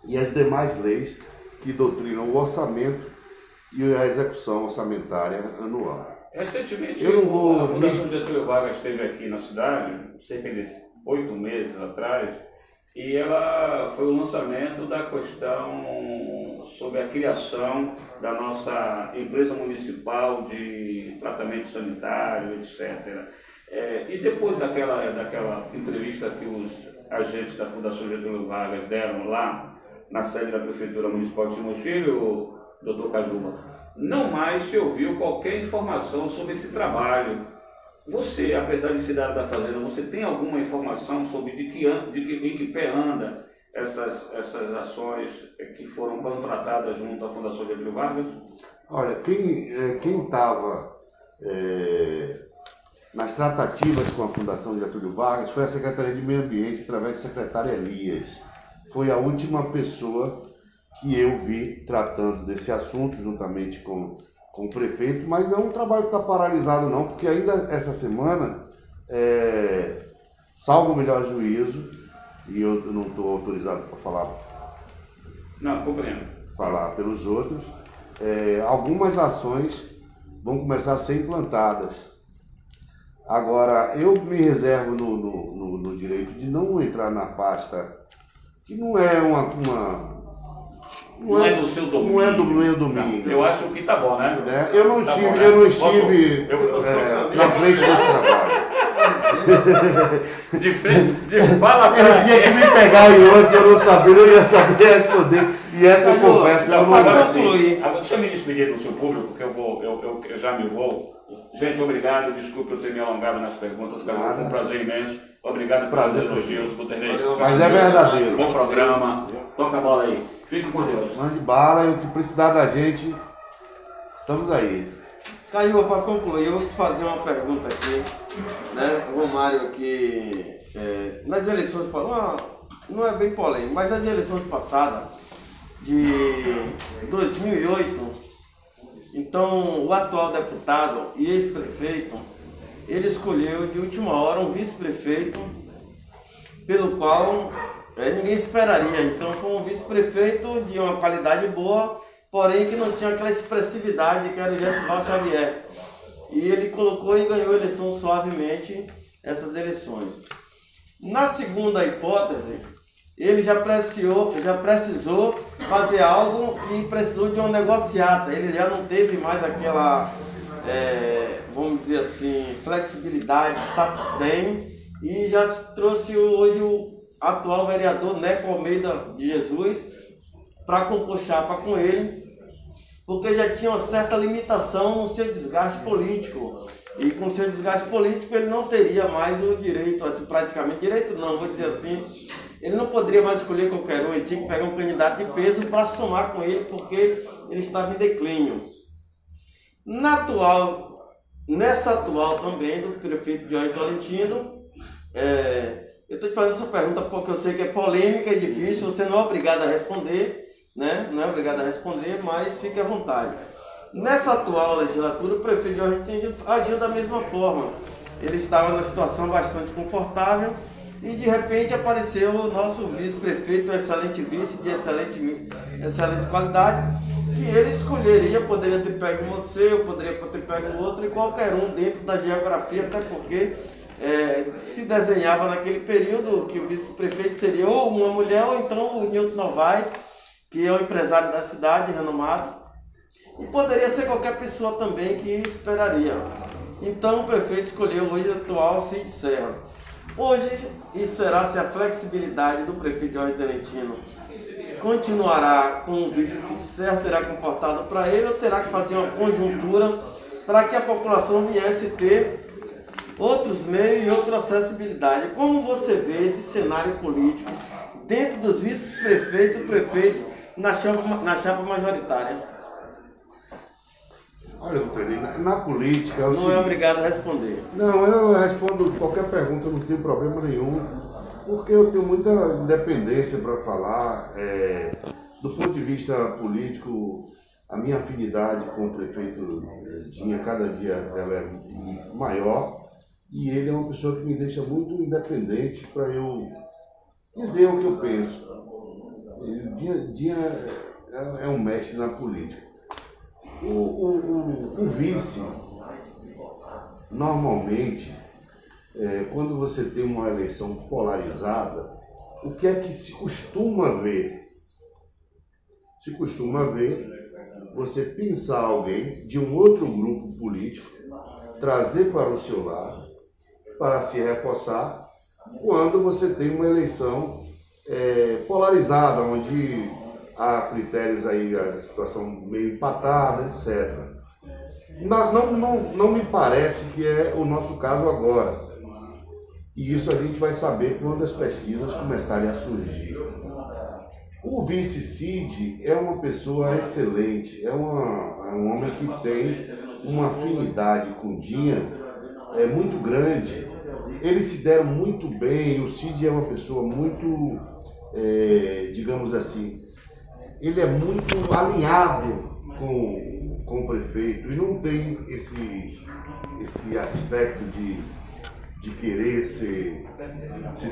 e as demais leis que doutrinam o orçamento e a execução orçamentária anual. Recentemente, a Fundação Getúlio Vargas esteve aqui na cidade, cerca de 8 meses atrás, e ela foi o lançamento da questão sobre a criação da nossa empresa municipal de tratamento sanitário, etc. E depois daquela entrevista que os agentes da Fundação Getúlio Vargas deram lá na sede da Prefeitura Municipal de Simões Filho, doutor Cajuba, não mais se ouviu qualquer informação sobre esse trabalho. Você, apesar de cidadão da Fazenda, você tem alguma informação sobre em que pé anda essas ações que foram contratadas junto à Fundação Getúlio Vargas? Olha, quem estava nas tratativas com a Fundação Getúlio Vargas foi a Secretaria de Meio Ambiente, através do secretário Elias. Foi a última pessoa que eu vi tratando desse assunto, juntamente com o prefeito, mas não é um trabalho que está paralisado não, porque ainda essa semana, salvo o melhor juízo, e eu não estou autorizado para falar. Não, compreendo. Falar pelos outros, algumas ações vão começar a ser implantadas. Agora, eu me reservo no direito de não entrar na pasta que não é não é do seu domínio. Não é do meu domínio. Eu acho que tá bom, né? Eu não Tá estive, bom, né? eu não estive na frente desse trabalho. Fala pra Ele tinha que me pegar em outro que eu não sabia, eu ia saber responder. E essa eu confesso, eu não Agora concluir. sim, deixa eu me despedir do seu público, porque eu já me vou. Gente, obrigado, desculpe eu ter me alongado nas perguntas, foi um prazer imenso. Obrigado pelos elogios, Gutenberg. Mas é verdadeiro. Bom programa, toca a bola aí. Fique com Deus. Mande bala e o que precisar da gente, estamos aí. Caio, para concluir, eu vou te fazer uma pergunta aqui, né? O Romário aqui, nas eleições, não é bem polêmico, mas nas eleições passadas, de 2008, então o atual deputado e ex-prefeito, ele escolheu de última hora um vice-prefeito, pelo qual ninguém esperaria. Então foi um vice-prefeito de uma qualidade boa, porém que não tinha aquela expressividade que era o Gessival Xavier. E ele colocou e ganhou a eleição suavemente, essas eleições. Na segunda hipótese, ele já precisou fazer algo que precisou de uma negociata. Ele já não teve mais aquela, vamos dizer assim, flexibilidade, está bem, e já trouxe hoje o atual vereador Neco Almeida de Jesus para compor chapa com ele, porque já tinha uma certa limitação no seu desgaste político. E com o seu desgaste político ele não teria mais o direito, praticamente direito não, vou dizer assim, ele não poderia mais escolher qualquer um, ele tinha que pegar um candidato de peso para somar com ele, porque ele estava em declínio. Nessa atual também, do prefeito Jorge Tolentino, eu estou te fazendo essa pergunta porque eu sei que é polêmica e difícil, você não é obrigado a responder, né? Não é obrigado a responder, mas fique à vontade. Nessa atual legislatura, o prefeito Jorge Tolentino agiu da mesma forma. Ele estava numa situação bastante confortável e de repente apareceu o nosso vice-prefeito, um excelente vice, de excelente qualidade, que ele escolheria, poderia ter pego você, eu poderia ter pego outro, e qualquer um dentro da geografia, até porque se desenhava naquele período que o vice-prefeito seria ou uma mulher ou então o Nilton Novaes, que é um empresário da cidade, renomado, e poderia ser qualquer pessoa também que esperaria. Então o prefeito escolheu hoje o atual Cid Serra. Hoje, e será se a flexibilidade do prefeito Jorge Tolentino continuará com o vice Cid Serra, será comportado para ele, ou terá que fazer uma conjuntura para que a população viesse ter outros meios e outra acessibilidade. Como você vê esse cenário político dentro dos vice-prefeitos e prefeito na chapa majoritária? Olha, Gutenberg, na política... Não é obrigado a responder. Não, eu respondo qualquer pergunta, não tenho problema nenhum, porque eu tenho muita independência para falar. Do ponto de vista político, a minha afinidade com o prefeito Dinha, cada dia ela é maior, e ele é uma pessoa que me deixa muito independente para eu dizer o que eu penso. Dinha é um mestre na política. O vice, normalmente, quando você tem uma eleição polarizada, o que é que se costuma ver? Se costuma ver você pensar alguém de um outro grupo político, trazer para o seu lado, para se reforçar, quando você tem uma eleição polarizada, onde há critérios aí, a situação meio empatada, etc. Não me parece que é o nosso caso agora. E isso a gente vai saber quando as pesquisas começarem a surgir. O vice Cid é uma pessoa excelente, é um homem que tem uma afinidade com Dinha muito grande. Eles se deram muito bem, o Cid é uma pessoa muito, digamos assim, ele é muito alinhado com o prefeito e não tem esse aspecto de querer se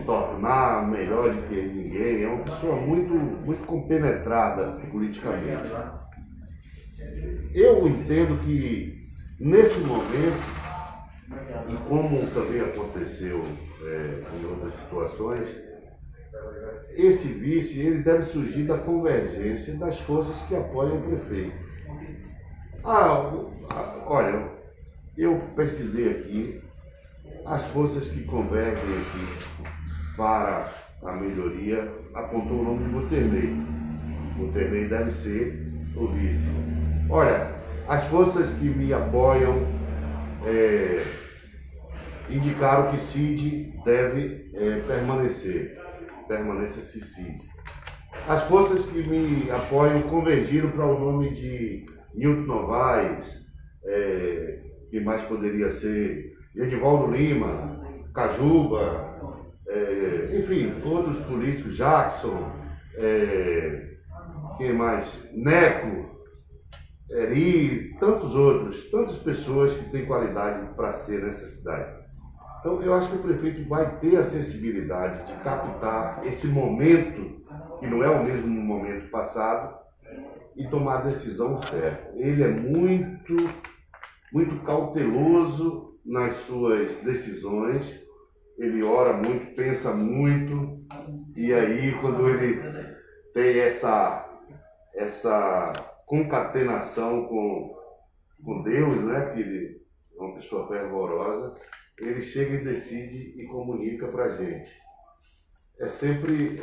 tornar melhor do que ninguém. É uma pessoa muito compenetrada politicamente. Eu entendo que, nesse momento, E como também aconteceu em outras situações, esse vice ele deve surgir da convergência das forças que apoiam o prefeito. Olha, eu pesquisei aqui, as forças que convergem aqui para a melhoria apontou o nome de Buterney. Buterney deve ser o vice. Olha, as forças que me apoiam indicaram que Cid deve permanecer. Permaneça-se Cid. As forças que me apoiam convergiram para o nome de Nilton Novaes, que mais poderia ser Edivaldo Lima, Cajuba, enfim, outros políticos, Jackson, quem mais? Neco, Eri, tantos outros, tantas pessoas que têm qualidade para ser nessa cidade. Então, eu acho que o prefeito vai ter a sensibilidade de captar esse momento, que não é o mesmo momento passado, e tomar a decisão certa. Ele é muito cauteloso nas suas decisões, ele ora muito, pensa muito, e aí quando ele tem essa concatenação com Deus, né, que ele é uma pessoa fervorosa, ele chega e decide e comunica para a gente. É sempre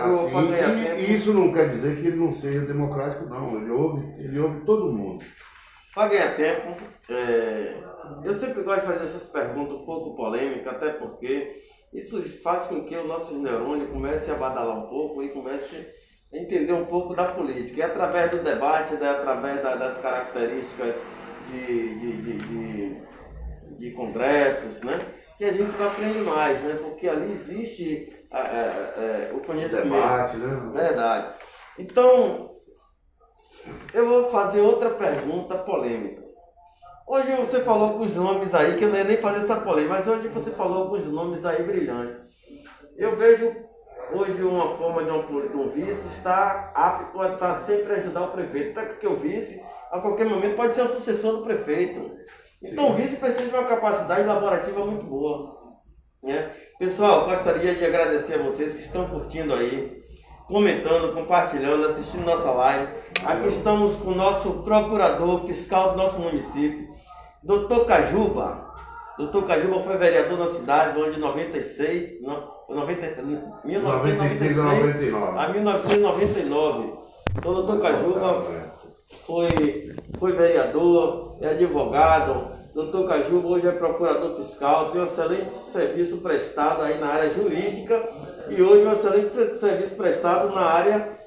assim, e isso não quer dizer que ele não seja democrático, não. Ele ouve todo mundo. Para ganhar tempo, eu sempre gosto de fazer essas perguntas um pouco polêmicas, até porque isso faz com que o nosso neurônio comece a badalar um pouco e comece a entender um pouco da política. E através do debate, através das características de congressos, né, que a gente vai aprender mais, né, porque ali existe o conhecimento. Debate, né? Verdade. Então, eu vou fazer outra pergunta polêmica. Hoje você falou alguns nomes aí, que eu não ia nem fazer essa polêmica, mas hoje você falou alguns nomes aí brilhantes. Eu vejo hoje uma forma de um vice estar apto a estar sempre a ajudar o prefeito, até porque o vice, a qualquer momento, pode ser o sucessor do prefeito. Então, o vice precisa de uma capacidade laborativa muito boa, né? Pessoal, gostaria de agradecer a vocês que estão curtindo aí, comentando, compartilhando, assistindo nossa live. Aqui estamos com o nosso procurador fiscal do nosso município, Dr. Cajuba. Dr. Cajuba foi vereador na cidade no ano de 1996 a 1999. Então, Dr. Cajuba foi vereador, é advogado. Dr. Cajuba hoje é procurador fiscal, tem um excelente serviço prestado aí na área jurídica e hoje um excelente serviço prestado na área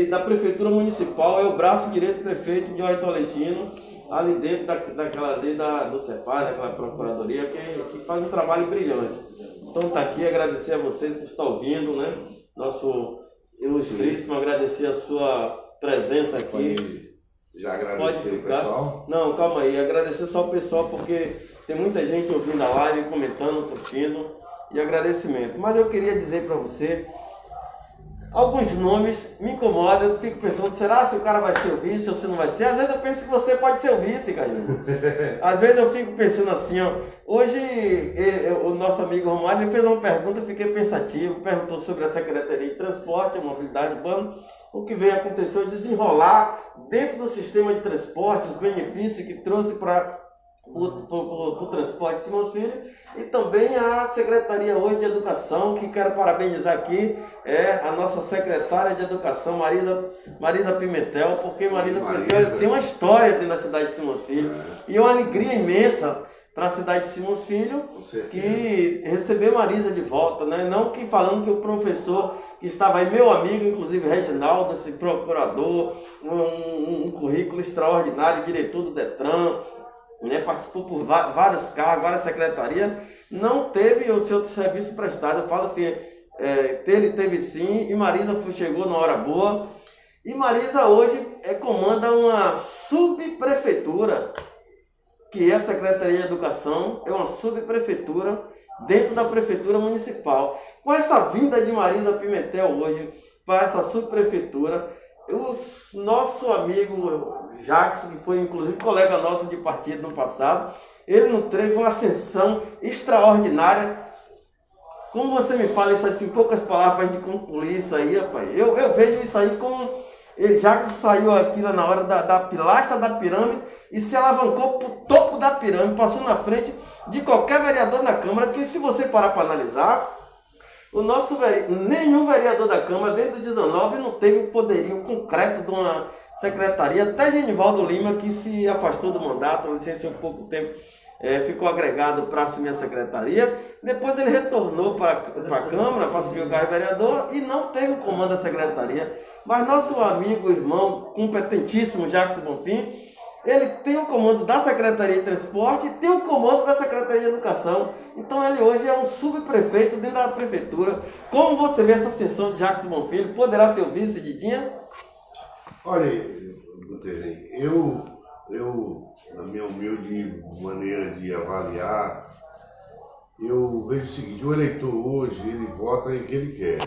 da Prefeitura Municipal, é o braço direito do prefeito de Joy Tolentino, ali dentro daquela lei do Cefaz, daquela procuradoria, que faz um trabalho brilhante. Então está aqui, agradecer a vocês por estar ouvindo, né? Nosso ilustríssimo, agradecer a sua presença aqui. Já agradecer o pessoal? Não, calma aí, agradecer só o pessoal, porque tem muita gente ouvindo a live, comentando, curtindo, e agradecimento. Mas eu queria dizer para você, alguns nomes me incomodam, eu fico pensando, será se o cara vai ser o vice ou se não vai ser? Às vezes eu penso que você pode ser o vice, Caio. Às vezes eu fico pensando assim, ó, hoje o nosso amigo Romário fez uma pergunta, eu fiquei pensativo, perguntou sobre a Secretaria de Transporte, a Mobilidade Urbana, o que veio acontecer é desenrolar dentro do sistema de transporte, os benefícios que trouxe para o transporte de Simões Filho, e também a Secretaria hoje de Educação, que quero parabenizar aqui, a nossa secretária de Educação, Marisa Pimentel, porque Marisa Pimentel tem uma história dentro da cidade de Simões Filho, e é uma alegria imensa para a cidade de Simões Filho, que receber Marisa de volta, né? Não que falando que o professor que estava aí, meu amigo, inclusive Reginaldo, esse procurador, um currículo extraordinário, diretor do Detran, né? Participou por vários cargos, várias secretarias, não teve o seu serviço prestado. Eu falo assim, ele teve sim, e Marisa chegou na hora boa, e Marisa hoje comanda uma subprefeitura, que é a Secretaria de Educação, é uma subprefeitura dentro da Prefeitura Municipal. Com essa vinda de Marisa Pimentel hoje para essa subprefeitura, o nosso amigo Jackson, que foi inclusive colega nosso de partido no passado, ele não teve uma ascensão extraordinária. Como você me fala isso assim, em poucas palavras, para a gente concluir isso aí, rapaz, eu vejo isso aí como Jackson saiu aqui lá na hora da pilastra da pirâmide e se alavancou para o topo da pirâmide, passou na frente de qualquer vereador na Câmara, que se você parar para analisar, nenhum vereador da Câmara, desde o 19, não teve o poderio concreto de uma secretaria, até Genivaldo Lima, que se afastou do mandato, licenciou pouco tempo, ficou agregado para assumir a secretaria. Depois ele retornou para a Câmara, para assumir o cargo de vereador e não teve o comando da secretaria. Mas nosso amigo, irmão, competentíssimo, Jackson Bonfim, ele tem o comando da Secretaria de Transporte e tem o comando da Secretaria de Educação. Então ele hoje é um subprefeito dentro da prefeitura. Como você vê essa ascensão de Jackson Bonfim? Ele poderá ser o vice de Dinha? Olha, Guterres, eu, na minha humilde maneira de avaliar, eu vejo o seguinte: o eleitor hoje, ele vota em quem ele quer.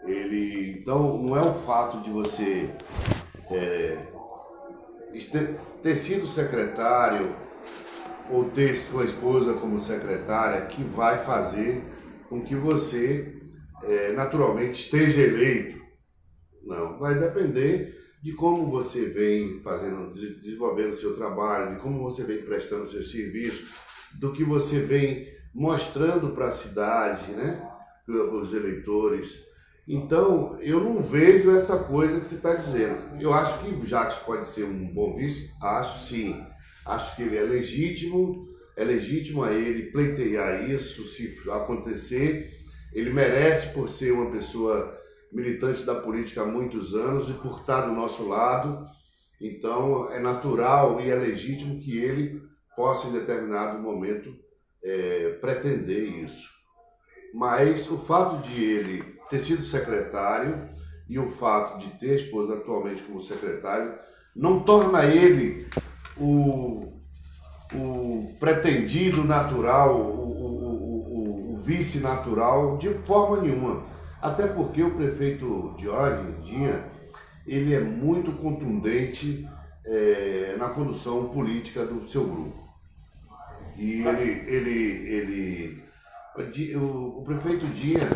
Então, não é o fato de você ter sido secretário ou ter sua esposa como secretária que vai fazer com que você naturalmente esteja eleito. Não, vai depender de como você vem desenvolvendo o seu trabalho, de como você vem prestando o seu serviço, do que você vem mostrando para a cidade, né, para os eleitores. Então, eu não vejo essa coisa que você está dizendo. Eu acho que o Jackson pode ser um bom vice, acho sim. Acho que ele é legítimo a ele pleitear isso, se acontecer. Ele merece, por ser uma pessoa militante da política há muitos anos e por estar do nosso lado. Então, é natural e é legítimo que ele possa, em determinado momento, pretender isso. Mas o fato de ele ter sido secretário e o fato de ter a esposa atualmente como secretário não torna ele o pretendido natural, o vice natural, de forma nenhuma. Até porque o prefeito Jorge Dinha, ele é muito contundente na condução política do seu grupo. E o prefeito Dinha,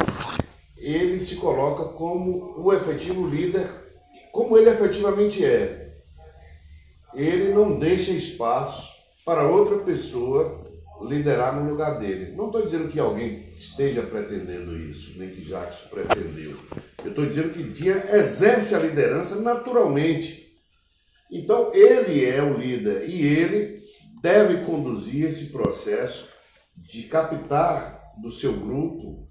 ele se coloca como o efetivo líder, como ele efetivamente é. Ele não deixa espaço para outra pessoa liderar no lugar dele. Não estou dizendo que alguém esteja pretendendo isso, nem que Jackson pretendeu. Eu estou dizendo que Dinha exerce a liderança naturalmente. Então, ele é o líder e ele deve conduzir esse processo de captar do seu grupo,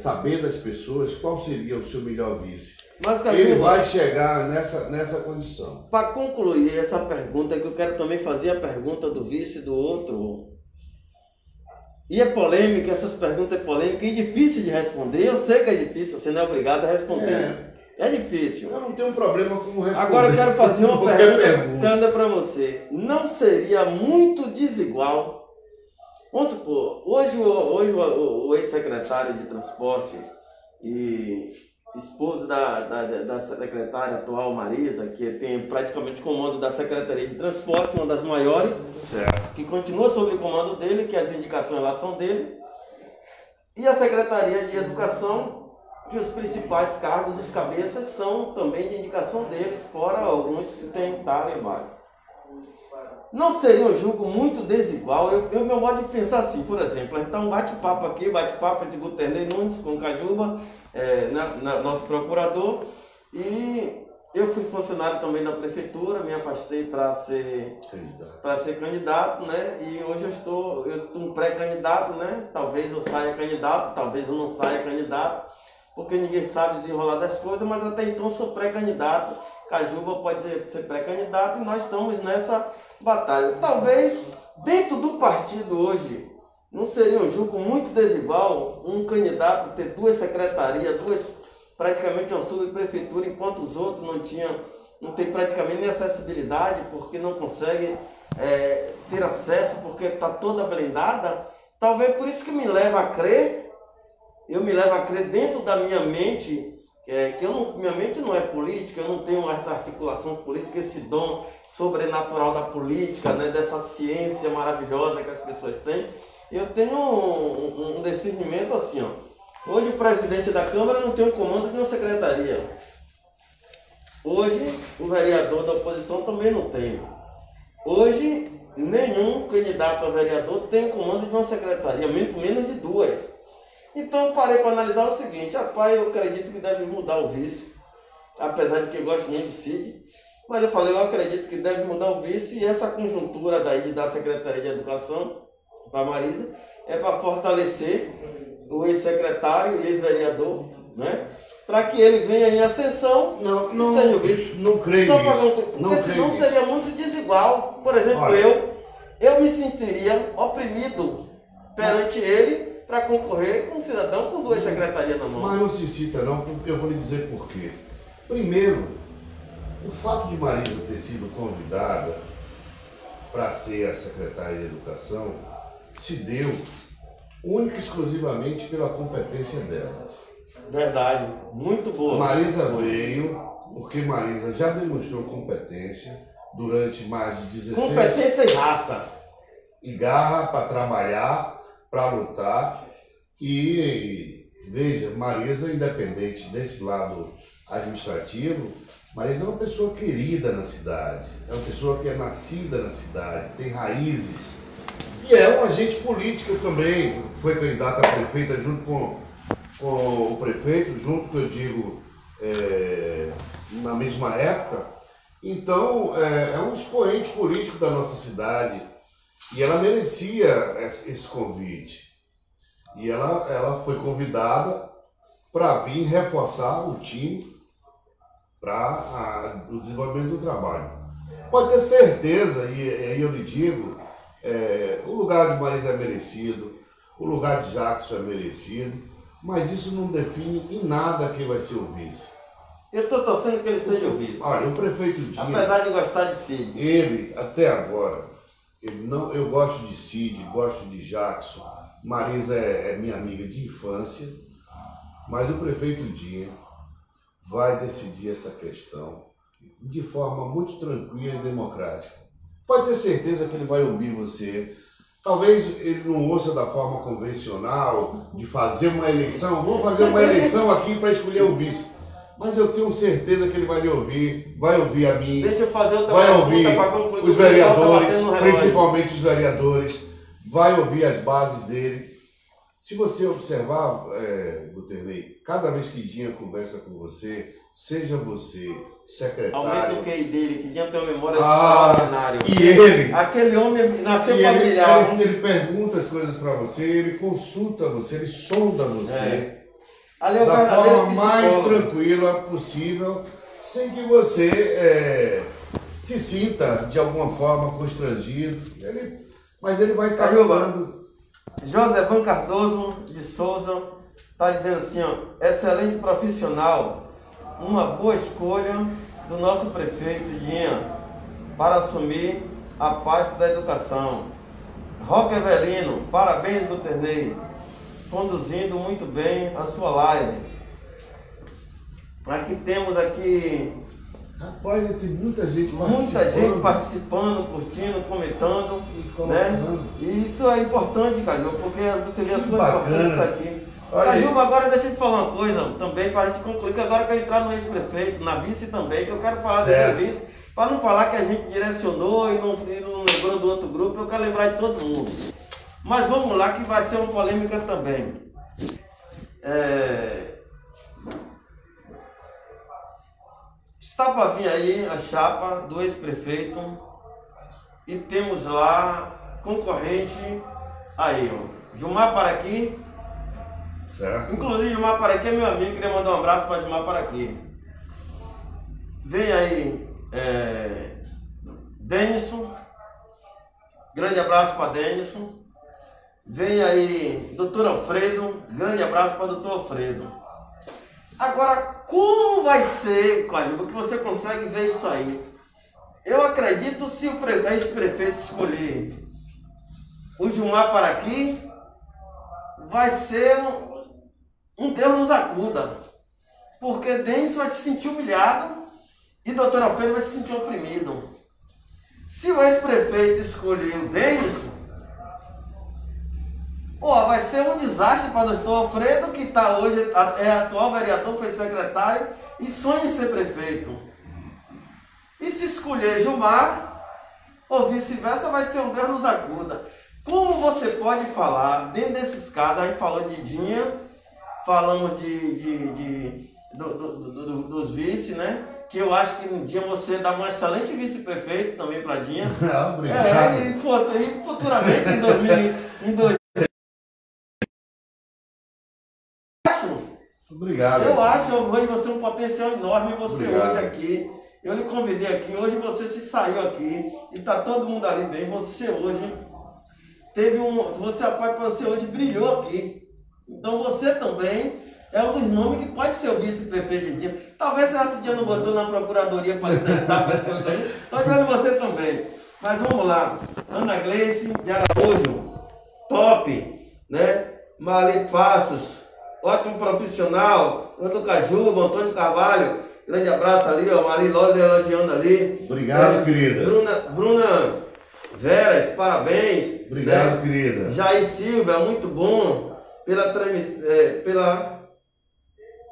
saber das pessoas qual seria o seu melhor vice. Mas, ele vai chegar nessa condição. Para concluir essa pergunta, que eu quero também fazer a pergunta do vice do outro. E é polêmica, essas perguntas é polêmica e difícil de responder. Eu sei que é difícil, você não é obrigado a responder. É difícil. Eu não tenho problema com responder. Agora eu quero fazer uma pergunta para você. Não seria muito desigual? Vamos supor, hoje o ex-secretário de transporte e esposo da secretária atual, Marisa, que tem praticamente comando da Secretaria de Transporte, uma das maiores, certo, que continua sob o comando dele, que as indicações lá são dele, e a Secretaria de Educação, que os principais cargos, os cabeças, são também de indicação dele, fora alguns que tem lá embaixo. Não seria um julgo muito desigual? Meu modo de pensar assim, por exemplo, a gente tá um bate-papo aqui, bate-papo de Guterres Nunes com Cajuba, nosso procurador, e eu fui funcionário também da prefeitura, me afastei para ser candidato, né? E hoje eu estou um pré-candidato, né? Talvez eu saia candidato, talvez eu não saia candidato, porque ninguém sabe desenrolar das coisas, mas até então sou pré-candidato. Cajuba pode ser pré-candidato e nós estamos nessa batalha. Talvez dentro do partido hoje não seria um jogo muito desigual um candidato ter duas secretarias, praticamente uma subprefeitura, enquanto os outros não tem praticamente nem acessibilidade, porque não conseguem ter acesso, porque está toda blindada. Talvez por isso que eu me levo a crer dentro da minha mente, que eu não, minha mente não é política, eu não tenho essa articulação política, esse dom sobrenatural da política, né, dessa ciência maravilhosa que as pessoas têm. Eu tenho um discernimento assim, ó. Hoje o presidente da Câmara não tem o comando de uma secretaria. Hoje o vereador da oposição também não tem. Hoje nenhum candidato a vereador tem o comando de uma secretaria, menos de 2. Então eu parei para analisar o seguinte: rapaz, eu acredito que deve mudar o vice, apesar de que eu gosto muito de Cid, mas eu falei, eu acredito que deve mudar o vice, e essa conjuntura daí de dar a Secretaria de Educação para Marisa é para fortalecer o ex-secretário e ex-vereador, né? Para que ele venha em ascensão e seja o vice. Não creio nisso. Porque senão seria muito desigual. Por exemplo, olha, eu me sentiria oprimido perante ele para concorrer com um cidadão com 2 secretarias na mão. Mas não se cita não, porque eu vou lhe dizer por quê. Primeiro, o fato de Marisa ter sido convidada para ser a secretária de Educação se deu única e exclusivamente pela competência dela. Verdade, muito boa. Marisa veio porque Marisa já demonstrou competência durante mais de 16 anos. Competência e raça. E garra para trabalhar, para lutar. E veja, Marisa, independente desse lado administrativo, Marisa é uma pessoa querida na cidade, é uma pessoa que é nascida na cidade, tem raízes, e é um agente político também. Foi candidata a prefeita junto com o prefeito, junto, que eu digo, na mesma época. Então, é um expoente político da nossa cidade, e ela merecia esse convite. E ela foi convidada para vir reforçar o time para o desenvolvimento do trabalho. Pode ter certeza, e aí eu lhe digo, o lugar de Marisa é merecido, o lugar de Jackson é merecido, mas isso não define em nada quem vai ser o vice. Eu estou torcendo que ele seja o vice. Olha, o prefeito Dinho, apesar de gostar de Cid, ele, até agora, eu gosto de Cid, gosto de Jackson, Marisa é minha amiga de infância, mas o prefeito Dinho vai decidir essa questão de forma muito tranquila e democrática. Pode ter certeza que ele vai ouvir você. Talvez ele não ouça da forma convencional de fazer uma eleição. Vamos fazer uma eleição aqui para escolher o vice. Mas eu tenho certeza que ele vai me ouvir, vai ouvir a mim, deixa eu fazer outra vai ouvir pergunta, os vereadores, principalmente os vereadores, vai ouvir as bases dele. Se você observar, Guterney, cada vez que Dinha conversa com você, seja você secretário... Aumenta o QI dele, que Dinha tem uma memória extraordinária. E ele... Aquele homem nasceu para brilhar. Ele pergunta as coisas para você, ele consulta você, ele sonda você. Ali é o da forma mais psicólogo. tranquila possível, sem que você se sinta de alguma forma constrangido. Mas ele vai estar ajudando. Josevan Cardoso de Souza está dizendo assim, ó, excelente profissional, uma boa escolha do nosso prefeito Dinha para assumir a pasta da educação. Roque Evelino, parabéns, Guterney, conduzindo muito bem a sua live. Aqui temos Rapaz, tem muita gente participando, curtindo, comentando, né? E isso é importante, Caju, porque você vê a sua importância aqui. Caju, agora deixa eu te falar uma coisa também, para a gente concluir, que agora eu quero entrar no ex-prefeito, na vice também, que eu quero falar do vice, para não falar que a gente direcionou e não lembrou do outro grupo, eu quero lembrar de todo mundo. Mas vamos lá, que vai ser uma polêmica também. Está para vir aí a chapa do ex-prefeito e temos lá concorrente aí, ó, Gilmar Paraqui. Certo. Inclusive Gilmar Paraqui é meu amigo, queria mandar um abraço para Gilmar Paraqui. Vem aí Denison, grande abraço para Denison. Vem aí Dr. Alfredo, grande abraço para Dr. Alfredo. Agora, como vai ser, Cláudio, que você consegue ver isso aí? Eu acredito, se o ex-prefeito escolher o Gilmar Paraqui, vai ser um Deus nos acuda. Porque Denis vai se sentir humilhado e doutor Alfredo vai se sentir oprimido. Se o ex-prefeito escolher o Denis, vai ser um desastre para o doutor Alfredo, que está hoje, é atual vereador, foi secretário e sonha em ser prefeito. E se escolher Gilmar, ou vice-versa, vai ser um Deus nos acuda. Como você pode falar, dentro desses casos, a gente falou de Dinha, falamos dos vice, né? Que eu acho que um dia você dá um excelente vice-prefeito também para Dinha. Obrigado. E futuramente, em 2000, Obrigado. Eu acho, eu vejo você um potencial enorme, você Obrigado. hoje aqui. Eu lhe convidei aqui, hoje você se saiu aqui e está todo mundo ali bem. Você hoje você hoje brilhou aqui. Então você também é um dos nomes que pode ser o vice-prefeito de Dinha. Talvez esse dia não botou na procuradoria para testar para as coisas aí. Estou vendo você também. Mas vamos lá. Ana Gleice de Araújo, top, né? Marli Passos, ótimo profissional. Outro Cajuba, Antônio Carvalho, grande abraço ali, ó. Mari Lólia elogiando ali. Obrigado, querida. Bruna Veras, parabéns. Obrigado, né? querida. Jair Silva, muito bom pela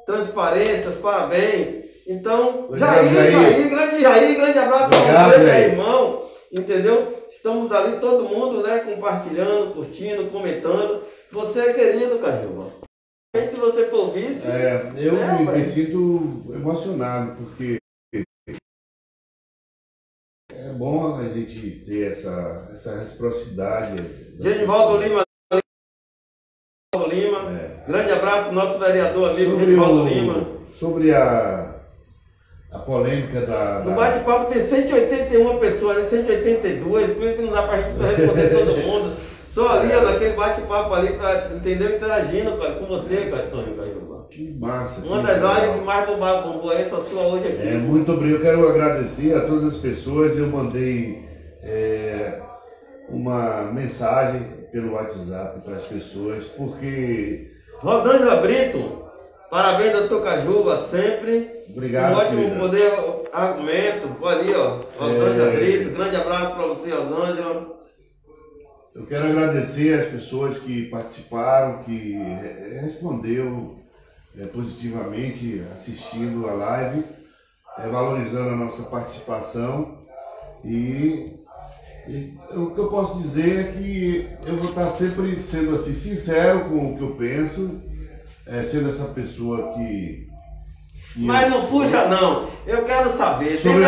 transparência, parabéns. Então, Jair, grande abraço para você, meu irmão. Entendeu? Estamos ali todo mundo, né, compartilhando, curtindo, comentando. Você é querido, Cajuba. Se você for vice... eu me sinto emocionado, porque é bom a gente ter essa reciprocidade. Genivaldo Lima, grande abraço pro nosso vereador amigo Genivaldo Lima. Sobre a polêmica No bate-papo tem 181 pessoas ali, 182, por isso que não dá pra gente responder todo mundo. Só ali, ó, naquele bate-papo ali, entendeu? Interagindo com você, Antônio Cajuba. Que massa. Uma das lives que mais bombou essa sua hoje aqui. Muito obrigado. Eu quero agradecer a todas as pessoas. Eu mandei uma mensagem pelo WhatsApp para as pessoas, porque... Rosângela Brito, parabéns, doutor Cajuba, sempre. Obrigado, um ótimo querida. poder, argumento. Olha ali, ó. Rosângela Brito, grande abraço para você, Rosângela. Eu quero agradecer as pessoas que participaram, que respondeu positivamente assistindo a live, valorizando a nossa participação. E o que eu posso dizer é que eu vou estar sempre sendo assim, sincero com o que eu penso, sendo essa pessoa que Mas não fuja não, eu quero saber, sobre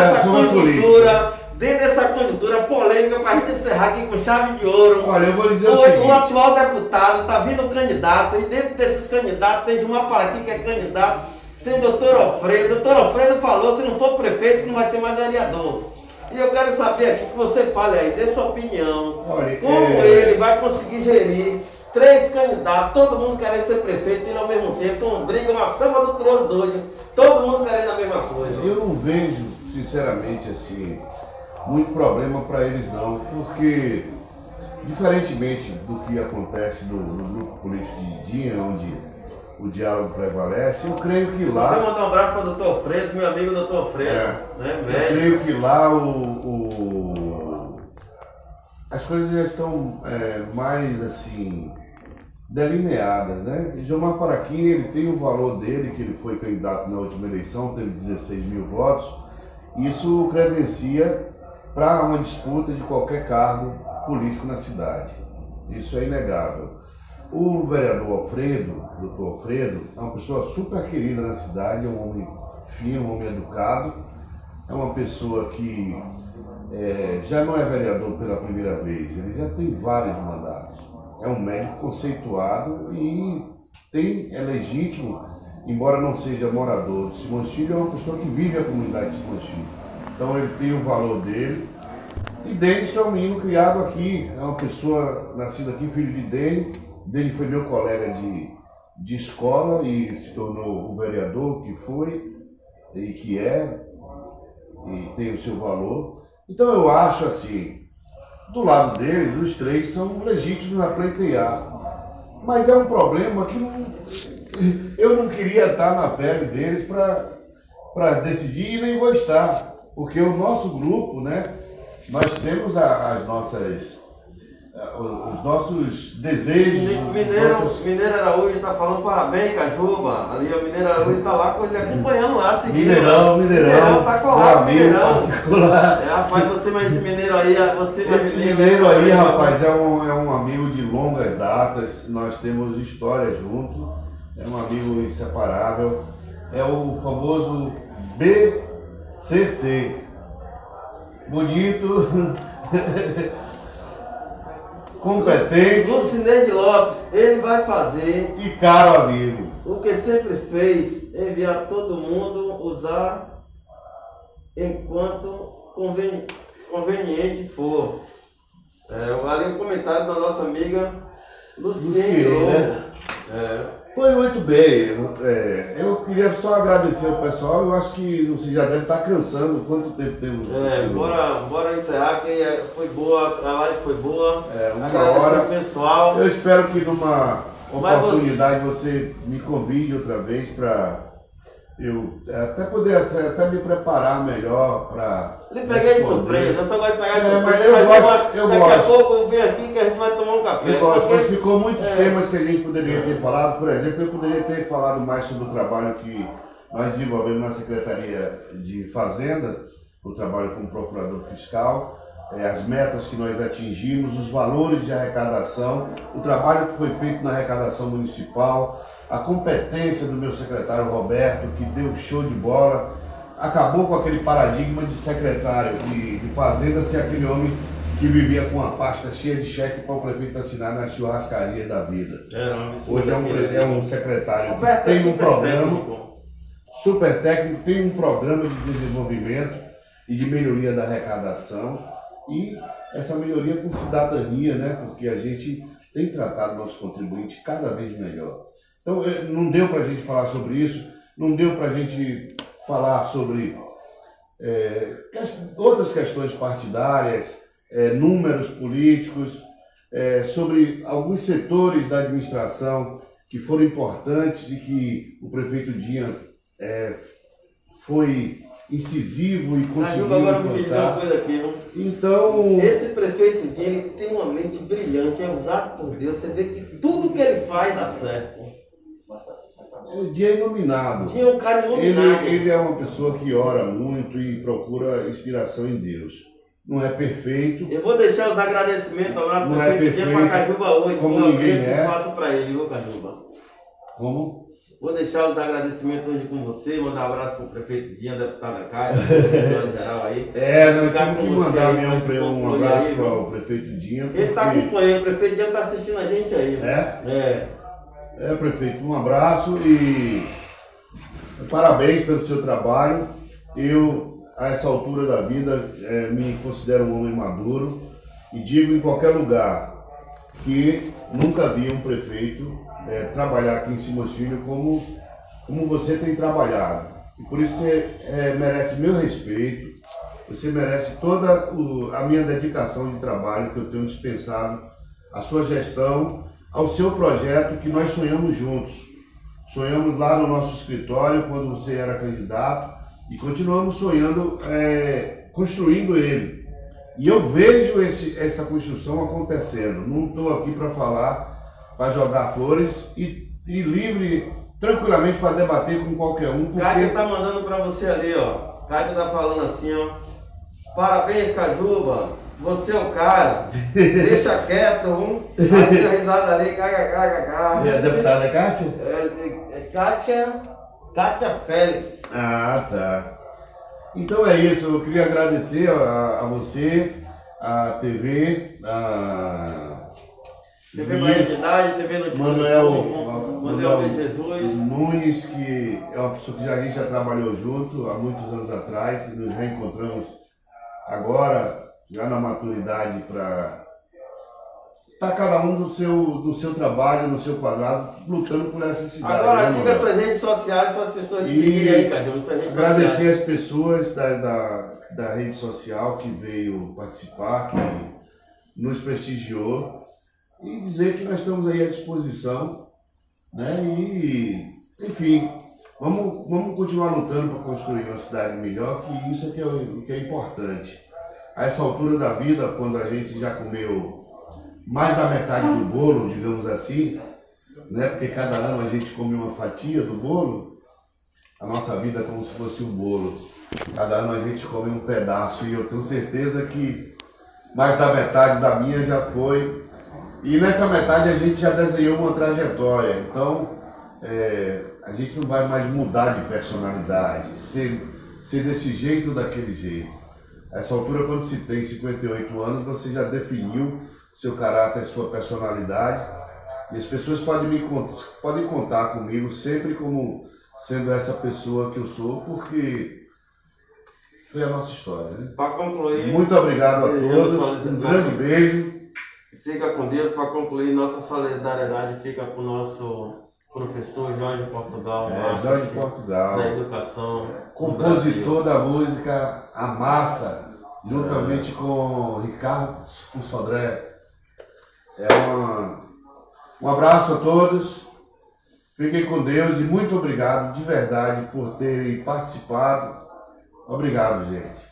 dentro dessa conjuntura polêmica, para a gente encerrar aqui com chave de ouro. Olha, eu vou dizer o seguinte. O atual deputado, está vindo candidato, e dentro desses candidatos tem Gilmar Paraqui, que é candidato, tem doutor Alfredo. Doutor Alfredo falou, se não for prefeito, não vai ser mais vereador. E eu quero saber aqui que você fale aí, dê sua opinião. Olha, como ele vai conseguir gerir 3 candidatos, todo mundo querendo ser prefeito e ao mesmo tempo uma briga, uma samba do crioulo doido, todo mundo querendo a mesma coisa. Eu não vejo, sinceramente, assim, muito problema para eles não, porque diferentemente do que acontece no grupo político de Dinha, onde o diálogo prevalece, eu creio que lá... Eu vou mandar um abraço para o doutor Alfredo, meu amigo doutor Alfredo. Né, eu creio que lá as coisas já estão mais assim delineadas, né? Gilmar Paraqui, ele tem o valor dele, que ele foi candidato na última eleição, teve 16 mil votos. Isso credencia para uma disputa de qualquer cargo político na cidade. Isso é inegável. O vereador Alfredo, doutor Alfredo, é uma pessoa super querida na cidade, é um homem fino, um homem educado, é uma pessoa que já não é vereador pela primeira vez, ele já tem vários mandatos. É um médico conceituado e é legítimo, embora não seja morador de Simões Filho, é uma pessoa que vive a comunidade de Simões Filho. Então ele tem o valor dele. E Denis é um menino criado aqui, é uma pessoa nascida aqui, filho de Denis. Denis foi meu colega de escola e se tornou o vereador que foi e que é, e tem o seu valor. Então eu acho assim, do lado deles, os 3 são legítimos a pleitear. Mas é um problema que eu não queria estar na pele deles para decidir e nem vou estar, porque o nosso grupo, né, nós temos as nossas, os nossos desejos. Mineiro Araújo está falando parabéns, Cajuba. Ali o Mineiro Araújo está lá com ele acompanhando lá, seguindo. Mineirão, tá colado, Mineirão. Particular. Rapaz, você, mas esse mineiro aí, Esse mineiro aí, rapaz, é um amigo de longas datas, nós temos história junto, é um amigo inseparável, é o famoso BCC. Bonito, competente. Lucineide Lopes, ele vai fazer e caro amigo. O que sempre fez, enviar todo mundo usar enquanto conveniente for. Ali o comentário da nossa amiga Luciene. Foi muito bem. Eu queria só agradecer o pessoal. Eu acho que você já deve estar cansando. Quanto tempo temos? Bora encerrar, que foi boa, a live foi boa. Uma hora. O pessoal. Eu espero que numa oportunidade você me convide outra vez para eu até poder até me preparar melhor para. Lhe peguei de surpresa, eu só gosto de pegar de surpresa. Mas eu gosto. Daqui a pouco eu venho aqui que a gente vai tomar um café. Eu gosto, mas ficou muitos temas que a gente poderia ter falado. Por exemplo, eu poderia ter falado mais sobre o trabalho que nós desenvolvemos na Secretaria de Fazenda, o trabalho como procurador fiscal, as metas que nós atingimos, os valores de arrecadação, o trabalho que foi feito na arrecadação municipal, a competência do meu secretário Roberto, que deu show de bola, acabou com aquele paradigma de secretário de Fazenda ser aquele homem que vivia com uma pasta cheia de cheque para o prefeito assinar na churrascaria da vida. Hoje é um secretário que tem um programa super técnico, tem um programa de desenvolvimento e de melhoria da arrecadação, e essa melhoria com cidadania, né? Porque a gente tem tratado nosso contribuinte cada vez melhor. Então, não deu para a gente falar sobre isso, não deu para a gente falar sobre outras questões partidárias, números políticos, sobre alguns setores da administração que foram importantes e que o prefeito Dinha foi incisivo e conseguiu agora me dizer uma coisa aqui, viu? Então, esse prefeito Dinha, ele tem uma mente brilhante, é usado por Deus. Você vê que tudo que ele faz dá certo. O Dinha é iluminado. Dinha é um cara iluminado. Ele é uma pessoa que ora muito e procura inspiração em Deus. Não é perfeito. Eu vou deixar os agradecimentos ao prefeito Dinha para Cajuba hoje. Como vou abrir ninguém esse espaço para ele, viu, Cajuba? Como? Vou deixar os agradecimentos hoje com você, mandar um abraço para o prefeito Dinha, deputada Caio, geral aí. Nós temos que mandar um abraço para o prefeito Dinha. Ele está acompanhando, o prefeito Dinha está assistindo a gente aí. Prefeito, um abraço e parabéns pelo seu trabalho. Eu, a essa altura da vida, me considero um homem maduro e digo em qualquer lugar que nunca vi um prefeito trabalhar aqui em Simões Filho como você tem trabalhado. E por isso você merece meu respeito, você merece toda a minha dedicação de trabalho que eu tenho dispensado à sua gestão, ao seu projeto que nós sonhamos juntos. Sonhamos lá no nosso escritório quando você era candidato e continuamos sonhando, construindo ele. E eu vejo essa construção acontecendo. Não estou aqui para falar, para jogar flores e livre, tranquilamente para debater com qualquer um. Porque... Cátia está mandando para você ali, ó. Cátia está falando assim, ó. Parabéns, Cajuba. Você é o cara. Deixa quieto, Aí deu risada ali, E a deputada Cátia? Cátia Félix. Ah, tá. Então é isso, eu queria agradecer a você, a TV, TV Identidade, TV Notícias Manuel Jesus Nunes, que é uma pessoa que a gente já trabalhou junto há muitos anos atrás, e nos reencontramos agora, já na maturidade, para estar cada um no seu trabalho, no seu quadrado, lutando por essa cidade. Agora, diga suas redes sociais para as pessoas seguirem aí, Cadu. Agradecer as pessoas da rede social que veio participar, que nos prestigiou, e dizer que nós estamos aí à disposição né? E, enfim, vamos continuar lutando para construir uma cidade melhor, que isso é que é importante. A essa altura da vida, quando a gente já comeu mais da metade do bolo, digamos assim, né? Porque cada ano a gente come uma fatia do bolo, a nossa vida é como se fosse um bolo. Cada ano a gente come um pedaço e eu tenho certeza que mais da metade da minha já foi. E nessa metade a gente já desenhou uma trajetória. Então, a gente não vai mais mudar de personalidade, ser desse jeito ou daquele jeito. A essa altura, quando se tem 58 anos, você já definiu seu caráter, sua personalidade. E as pessoas podem contar comigo sempre como sendo essa pessoa que eu sou, porque foi a nossa história, né? Para concluir... Muito obrigado a todos, um grande beijo. Fica com Deus. Para concluir, nossa solidariedade fica para o nosso professor Jorge Portugal. Jorge Portugal, da educação, compositor da música A Massa, juntamente com Ricardo Sodré. Um abraço a todos, fiquem com Deus e muito obrigado de verdade por terem participado. Obrigado, gente.